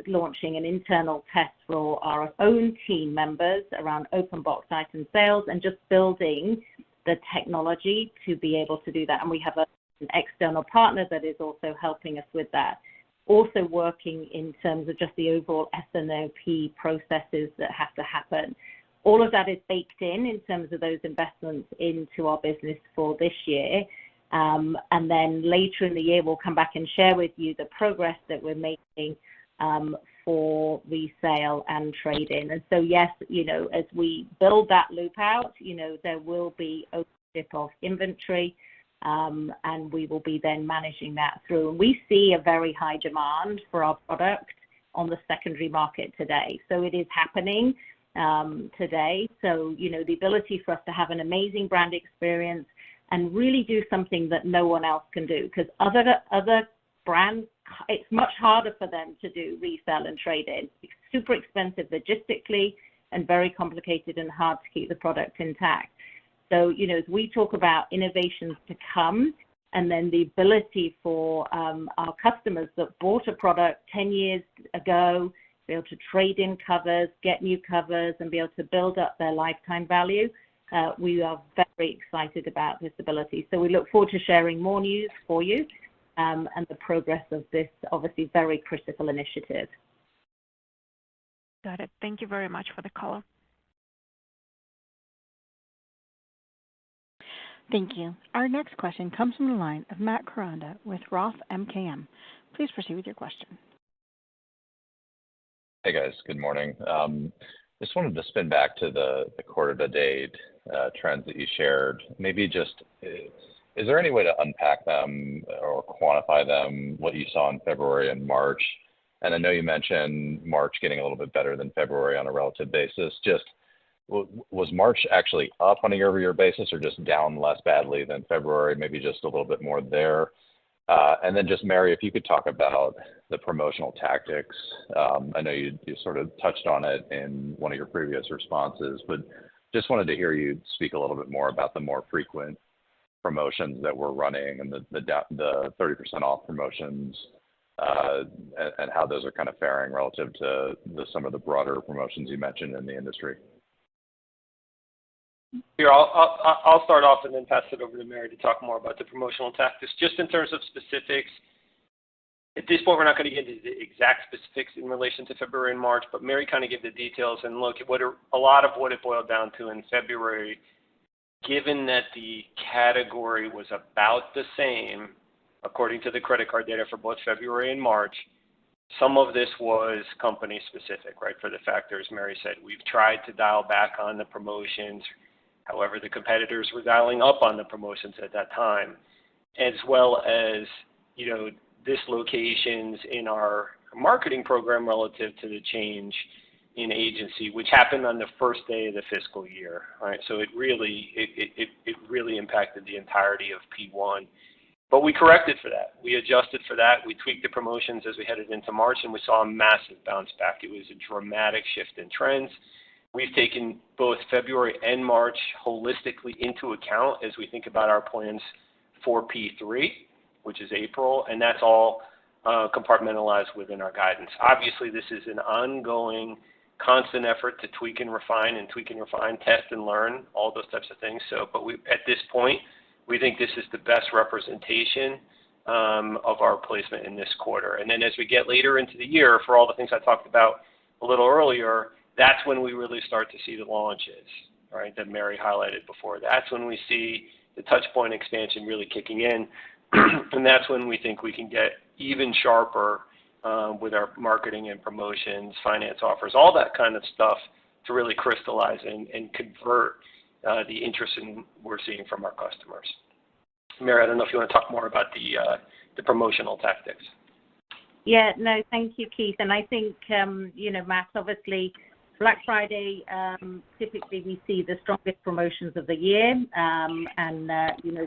launching an internal test for our own team members around open box item sales and just building the technology to be able to do that. And we have an external partner that is also helping us with that. Also working in terms of just the overall S&OP processes that have to happen. All of that is baked in terms of those investments into our business for this year. And then later in the year, we'll come back and share with you the progress that we're making for resale and trade-in. And so, yes, as we build that loop out, there will be ownership of inventory, and we will be then managing that through. And we see a very high demand for our product on the secondary market today. So it is happening today. So, the ability for us to have an amazing brand experience and really do something that no one else can do, because other brands, it's much harder for them to do resale and trade-in. It's super expensive logistically and very complicated and hard to keep the product intact. So, as we talk about innovations to come, and then the ability for our customers that bought a product 10 years ago, be able to trade in covers, get new covers, and be able to build up their lifetime value, we are very excited about this ability. So we look forward to sharing more news for you and the progress of this obviously very critical initiative.
Got it. Thank you very much for the call.
Thank you. Our next question comes from the line of Matt Koranda with Roth MKM. Please proceed with your question.
Hey guys, good morning. Just wanted to spin back to the quarter-to-date trends that you shared. Maybe just, is there any way to unpack them or quantify them, what you saw in February and March? And I know you mentioned March getting a little bit better than February on a relative basis. Just, was March actually up on a year-over-year basis or just down less badly than February? Maybe just a little bit more there. And then just, Mary, if you could talk about the promotional tactics. I know you sort of touched on it in one of your previous responses, but just wanted to hear you speak a little bit more about the more frequent promotions that we're running and the 30% off promotions and how those are kind of faring relative to some of the broader promotions you mentioned in the industry.
Here, I'll start off and then pass it over to Mary to talk more about the promotional tactics. Just in terms of specifics, at this point, we're not going to get into the exact specifics in relation to February and March, but Mary kind of gave the details and look at a lot of what it boiled down to in February, given that the category was about the same, according to the credit card data for both February and March. Some of this was company specific, right? For the factors Mary said, we've tried to dial back on the promotions. However, the competitors were dialing up on the promotions at that time, as well as, dislocations in our marketing program relative to the change in agency, which happened on the first day of the fiscal year, right? So it really impacted the entirety of P1. But we corrected for that. We adjusted for that. We tweaked the promotions as we headed into March, and we saw a massive bounce back. It was a dramatic shift in trends. We've taken both February and March holistically into account as we think about our plans for P3, which is April, and that's all compartmentalized within our guidance. Obviously, this is an ongoing, constant effort to tweak and refine, test and learn, all those types of things. So, but at this point, we think this is the best representation of our placement in this quarter. And then as we get later into the year, for all the things I talked about a little earlier, that's when we really start to see the launches, right, that Mary highlighted before. That's when we see the touch point expansion really kicking in, and that's when we think we can get even sharper with our marketing and promotions, finance offers, all that kind of stuff to really crystallize and convert the interest we're seeing from our customers. Mary, I don't know if you want to talk more about the promotional tactics.
Yeah, no, thank you, Keith. And I think, Matt, obviously, Black Friday, typically we see the strongest promotions of the year.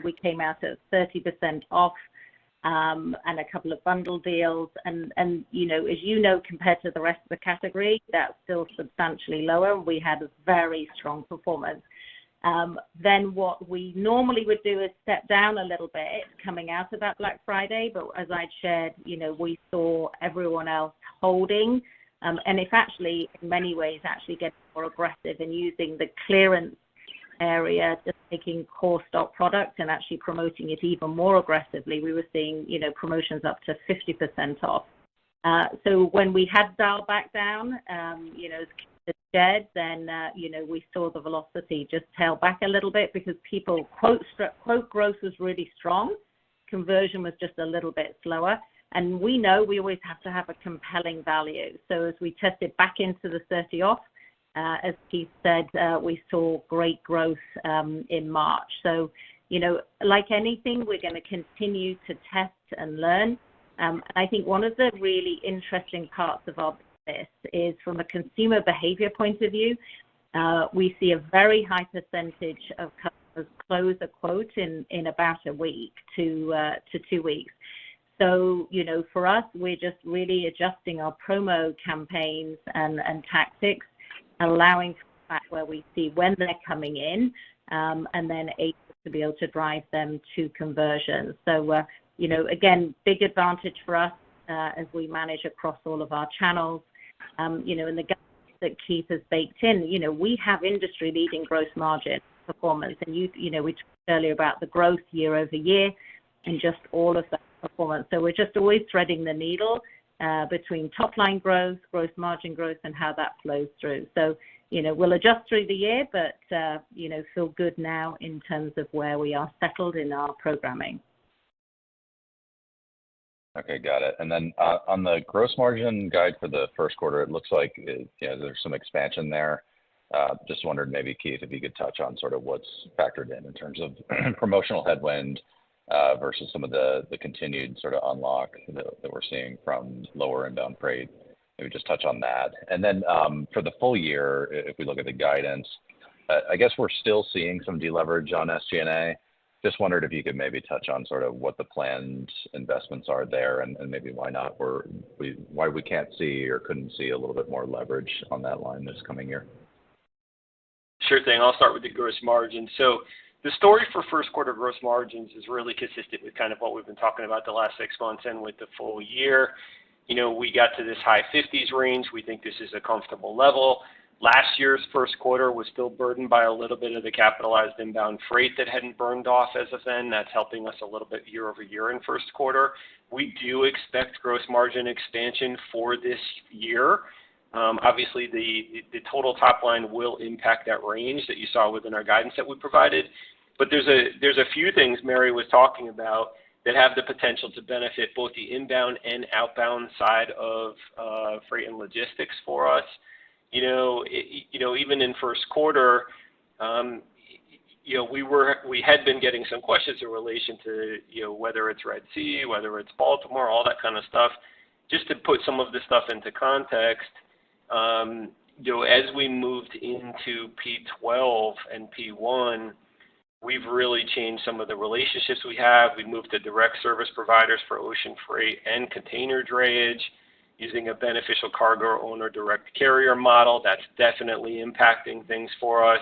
We came out at 30% off and a couple of bundle deals. And as you know, compared to the rest of the category, that's still substantially lower. We had a very strong performance. Then what we normally would do is step down a little bit coming out of that Black Friday, but as I'd shared, we saw everyone else holding, and if actually, in many ways, actually getting more aggressive and using the clearance area, just taking core stock product and actually promoting it even more aggressively. We were seeing, promotions up to 50% off. So when we had dialed back down, as shared, then we saw the velocity just tail back a little bit because people quote growth was really strong, conversion was just a little bit slower, and we know we always have to have a compelling value. So as we tested back into the 30 off, as Keith said, we saw great growth in March. So like anything, we're going to continue to test and learn. I think one of the really interesting parts of our is from a consumer behavior point of view, we see a very high percentage of customers close a quote in about a week to 2 weeks. So, for us, we're just really adjusting our promo campaigns and tactics, allowing that where we see when they're coming in, and then able to be able to drive them to conversion. So, again, big advantage for us as we manage across all of our channels. And the guidance that Keith has baked in, we have industry-leading gross margin performance. And, we talked earlier about the growth year over year and just all of that performance. So we're just always threading the needle between top-line growth, gross margin growth, and how that flows through. So, we'll adjust through the year, but, feel good now in terms of where we are settled in our programming.
Okay, got it. And then on the gross margin guide for the first quarter, it looks like there's some expansion there. Just wondered maybe, Keith, if you could touch on sort of what's factored in terms of promotional headwind versus some of the continued sort of unlock that we're seeing from lower inbound freight. Maybe just touch on that. And then for the full year, if we look at the guidance, I guess we're still seeing some deleverage on SG&A. Just wondered if you could maybe touch on sort of what the planned investments are there and maybe why we can't see or couldn't see a little bit more leverage on that line this coming year.
Sure thing. I'll start with the gross margin. So the story for first quarter gross margins is really consistent with kind of what we've been talking about the last 6 months and with the full year. We got to this high 50s range. We think this is a comfortable level. Last year's first quarter was still burdened by a little bit of the capitalized inbound freight that hadn't burned off as of then. That's helping us a little bit year over year in first quarter. We do expect gross margin expansion for this year. Obviously, the total top line will impact that range that you saw within our guidance that we provided. But there's a few things Mary was talking about that have the potential to benefit both the inbound and outbound side of freight and logistics for us. Even in first quarter, we had been getting some questions in relation to, whether it's Red Sea, whether it's Baltimore, all that kind of stuff. Just to put some of this stuff into context, as we moved into P12 and P1, we've really changed some of the relationships we have. We moved to direct service providers for ocean freight and container drayage, using a beneficial cargo owner direct carrier model. That's definitely impacting things for us.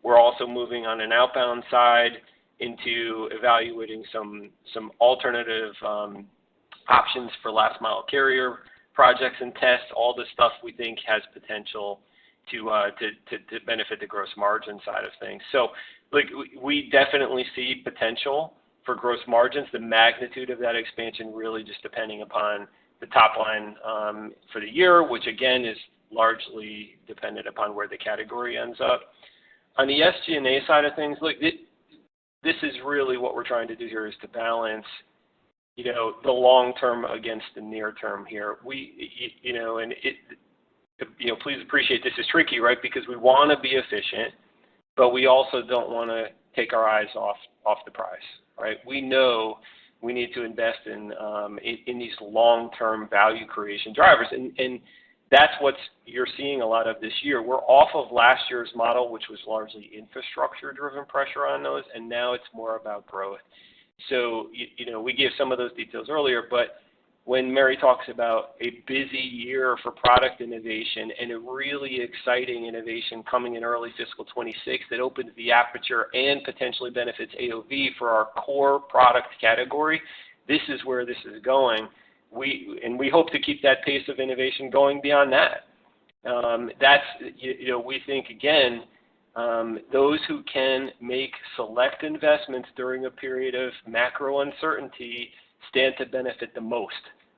We're also moving on an outbound side into evaluating some alternative options for last mile carrier projects and tests. All this stuff we think has potential to benefit the gross margin side of things. So we definitely see potential for gross margins. The magnitude of that expansion really just depending upon the top line for the year, which again is largely dependent upon where the category ends up. On the SG&A side of things, this is really what we're trying to do here is to balance the long term against the near term here. Please appreciate this is tricky, right? Because we want to be efficient, but we also don't want to take our eyes off the prize, right? We know we need to invest in these long-term value creation drivers, and that's what you're seeing a lot of this year. We're off of last year's model, which was largely infrastructure-driven pressure on those, and now it's more about growth. So, we gave some of those details earlier, but when Mary talks about a busy year for product innovation and a really exciting innovation coming in early fiscal 26 that opens the aperture and potentially benefits AOV for our core product category, this is where this is going. We hope to keep that pace of innovation going beyond that. We think, again, those who can make select investments during a period of macro uncertainty stand to benefit the most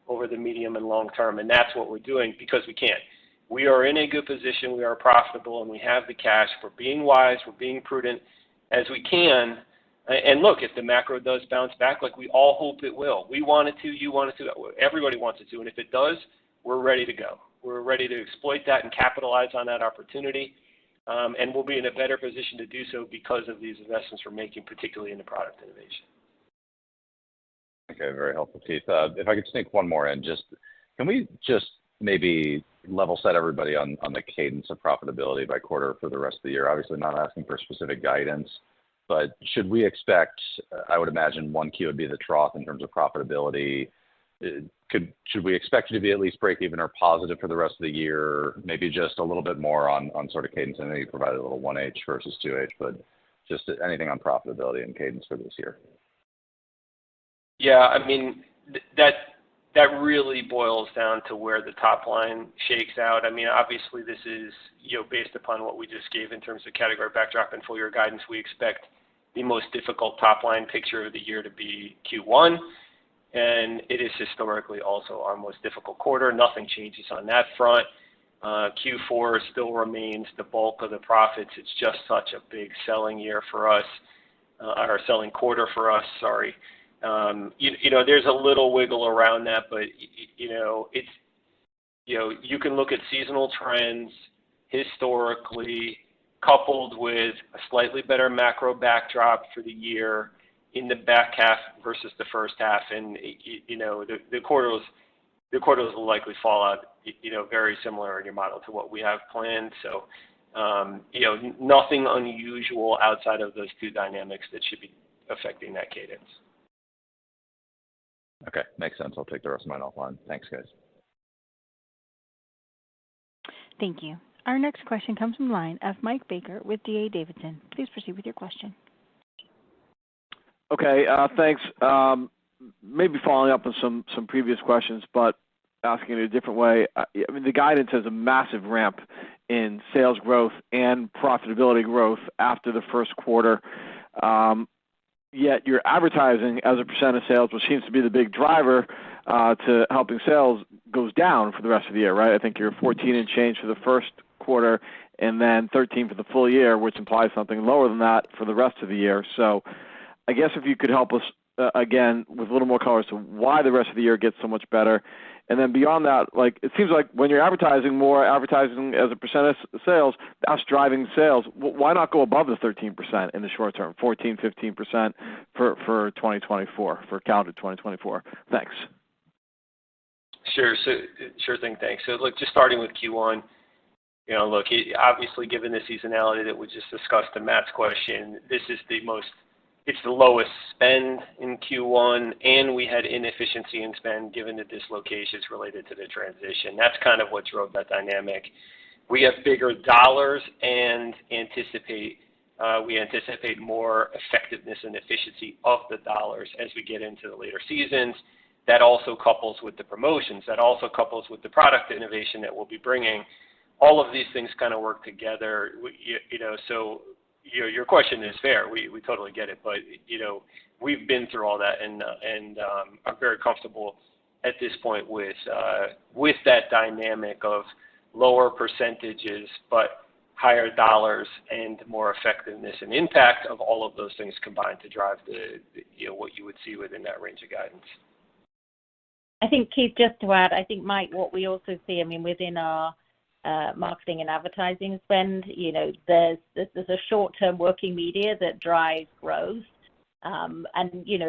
over the medium and long term, and that's what we're doing because we can. We are in a good position, we are profitable, and we have the cash. We're being wise, we're being prudent as we can. And look, if the macro does bounce back, like we all hope it will, we want it to, you want it to, everybody wants it to, and if it does, we're ready to go. We're ready to exploit that and capitalize on that opportunity, and we'll be in a better position to do so because of these investments we're making, particularly in the product innovation.
Okay, very helpful, Keith. If I could sneak one more in, can we just maybe level set everybody on the cadence of profitability by quarter for the rest of the year? Obviously not asking for specific guidance, but should we expect, I would imagine 1Q would be the trough in terms of profitability. Should we expect you to be at least break even or positive for the rest of the year? Maybe just a little bit more on sort of cadence. I know you provided a little 1H versus 2H, but just anything on profitability and cadence for this year.
Yeah, I mean, that really boils down to where the top line shakes out. I mean, obviously this is, based upon what we just gave in terms of category backdrop and full year guidance, we expect the most difficult top line picture of the year to be Q1. And it is historically also our most difficult quarter. Nothing changes on that front. Q4 still remains the bulk of the profits. It's just such a big selling year for us, or selling quarter for us, sorry. There's a little wiggle around that, but, it's, you can look at seasonal trends historically coupled with a slightly better macro backdrop for the year in the back half versus the first half. And, the quarters will likely fall out, very similar in your model to what we have planned. So, nothing unusual outside of those two dynamics that should be affecting that cadence.
Okay, makes sense. I'll take the rest of mine offline. Thanks, guys.
Thank you. Our next question comes from the line of Mike Baker with D.A. Davidson. Please proceed with your question.
Okay, thanks. Maybe following up on some previous questions, but asking it a different way. I mean, the guidance has a massive ramp in sales growth and profitability growth after the first quarter. Yet your advertising as a percent of sales, which seems to be the big driver to helping sales, goes down for the rest of the year, right? I think you're 14 and change for the first quarter and then 13 for the full year, which implies something lower than that for the rest of the year. So I guess if you could help us, again, with a little more color as to why the rest of the year gets so much better. And then beyond that, like, it seems like when you're advertising as a percent of sales, that's driving sales. Why not go above the 13% in the short term, 14, 15% for 2024, for calendar 2024? Thanks.
Sure. So, sure thing. Thanks. So, look, just starting with Q1, obviously, given the seasonality that we just discussed in Matt's question, this is it's the lowest spend in Q1, and we had inefficiency in spend given the dislocations related to the transition. That's kind of what drove that dynamic. We have bigger dollars and we anticipate more effectiveness and efficiency of the dollars as we get into the later seasons. That also couples with the promotions. That also couples with the product innovation that we'll be bringing. All of these things kind of work together, so your question is fair. We totally get it, but we've been through all that and are very comfortable at this point with that dynamic of lower percentages but higher dollars and more effectiveness and impact of all of those things combined to drive the what you would see within that range of guidance.
I think, Keith, just to add, I think, Mike, what we also see, I mean, within our marketing and advertising spend, there's a short-term working media that drives growth. And,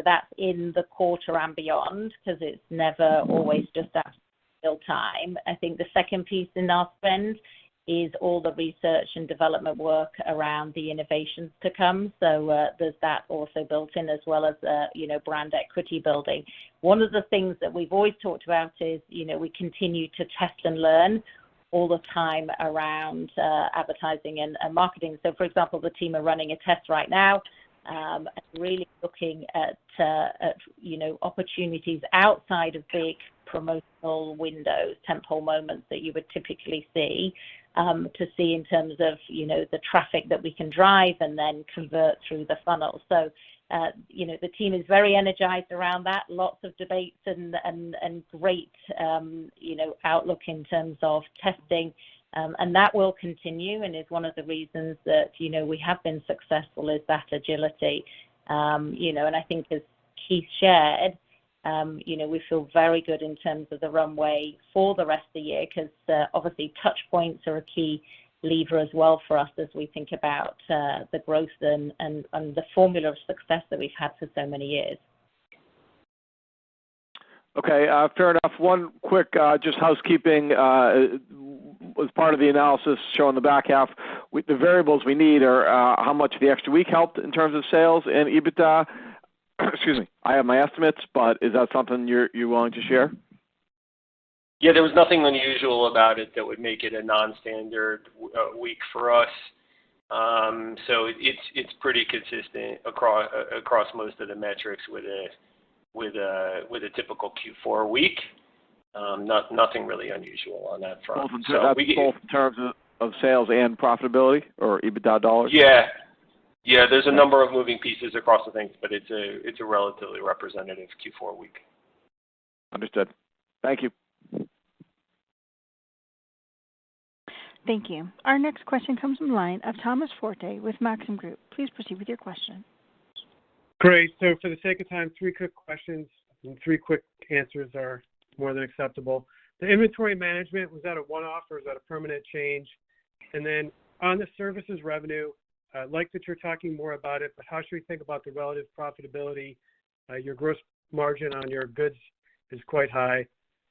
that's in the quarter and beyond because it's never always just at real time. I think the second piece in our spend is all the research and development work around the innovations to come. So there's that also built in as well as, brand equity building. One of the things that we've always talked about is, we continue to test and learn all the time around advertising and marketing. So, for example, the team are running a test right now and really looking at opportunities outside of big promotional windows, tentpole moments that you would typically see, to see in terms of, the traffic that we can drive and then convert through the funnel. So, the team is very energized around that. Lots of debates and great, outlook in terms of testing. And that will continue and is one of the reasons that, we have been successful is that agility. And I think as Keith shared, we feel very good in terms of the runway for the rest of the year because obviously touch points are a key lever as well for us as we think about the growth and the formula of success that we've had for so many years.
Okay, fair enough. One quick just housekeeping was part of the analysis showing the back half. The variables we need are how much the extra week helped in terms of sales and EBITDA. Excuse me. I have my estimates, but is that something you're willing to share?
Yeah, there was nothing unusual about it that would make it a non-standard week for us. So it's pretty consistent across most of the metrics with a typical Q4 week. Nothing really unusual on that front.
Both in terms of sales and profitability or EBITDA dollars?
Yeah, there's a number of moving pieces across the things, but it's a relatively representative Q4 week.
Understood. Thank you.
Thank you. Our next question comes from the line of Thomas Forte with Maxim Group. Please proceed with your question.
Great. So for the sake of time, 3 quick questions and 3 quick answers are more than acceptable. The inventory management, was that a one-off or is that a permanent change? And then on the services revenue, I like that you're talking more about it, but how should we think about the relative profitability? Your gross margin on your goods is quite high.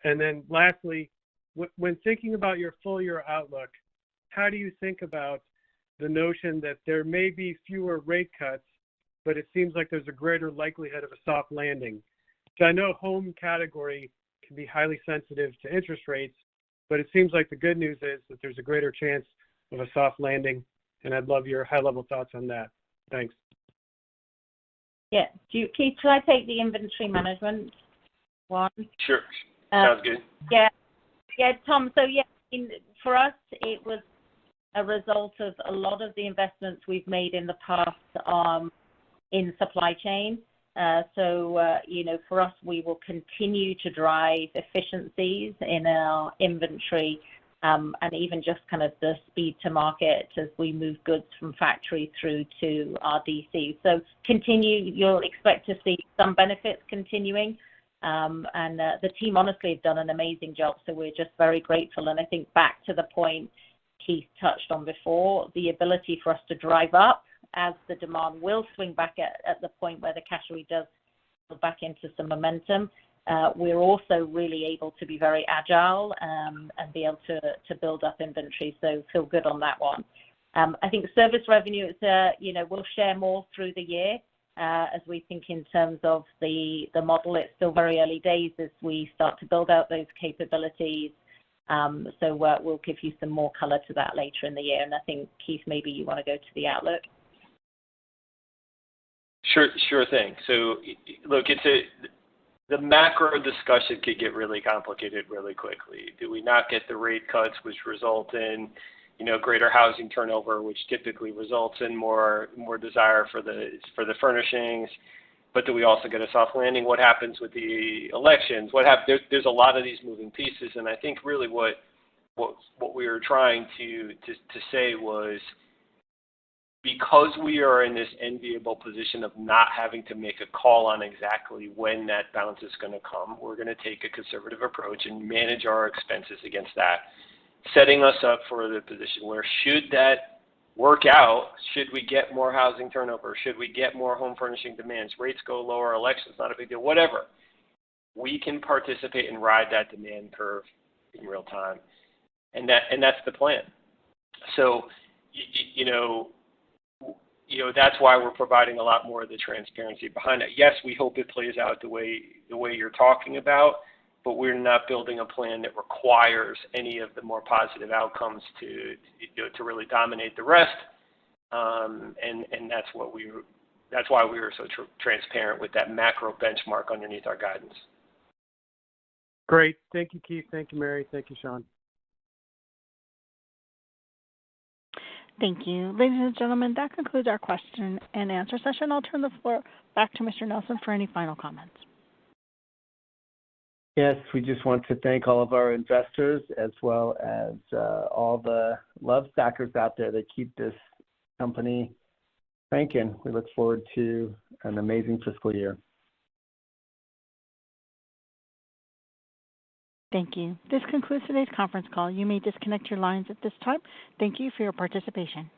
And then lastly, when thinking about your full year outlook, how do you think about the notion that there may be fewer rate cuts, but it seems like there's a greater likelihood of a soft landing? So I know home category can be highly sensitive to interest rates, but it seems like the good news is that there's a greater chance of a soft landing, and I'd love your high-level thoughts on that. Thanks.
Yeah. Keith, should I take the inventory management one?
Sure. Sounds good.
Yeah, Tom. So, for us, it was a result of a lot of the investments we've made in the past in supply chain. For us, we will continue to drive efficiencies in our inventory and even just kind of the speed to market as we move goods from factory through to our DC. So you'll expect to see some benefits continuing. And the team honestly have done an amazing job, so we're just very grateful. And I think back to the point Keith touched on before, the ability for us to drive up as the demand will swing back at the point where the category does go back into some momentum. We're also really able to be very agile and be able to build up inventory, so feel good on that one. I think service revenue is, we'll share more through the year. As we think in terms of the model, it's still very early days as we start to build out those capabilities. So we'll give you some more color to that later in the year. And I think, Keith, maybe you want to go to the outlook.
Sure thing. So, look, the macro discussion could get really complicated really quickly. Do we not get the rate cuts, which result in greater housing turnover, which typically results in more desire for the furnishings? But do we also get a soft landing? What happens with the elections? There's a lot of these moving pieces, and I think really what we were trying to say was because we are in this enviable position of not having to make a call on exactly when that bounce is going to come, we're going to take a conservative approach and manage our expenses against that, setting us up for the position where should that work out, should we get more housing turnover, should we get more home furnishing demands, rates go lower, elections not a big deal, whatever, we can participate and ride that demand curve in real time. And that's the plan. So, that's why we're providing a lot more of the transparency behind it. Yes, we hope it plays out the way you're talking about, but we're not building a plan that requires any of the more positive outcomes to really dominate the rest. And that's why we were so transparent with that macro benchmark underneath our guidance.
Great. Thank you, Keith. Thank you, Mary. Thank you, Sean.
Thank you. Ladies and gentlemen, that concludes our question and answer session. I'll turn the floor back to Mr. Nelson for any final comments.
Yes, we just want to thank all of our investors as well as all the Lovesackers out there that keep this company cranking. We look forward to an amazing fiscal year.
Thank you. This concludes today's conference call. You may disconnect your lines at this time. Thank you for your participation.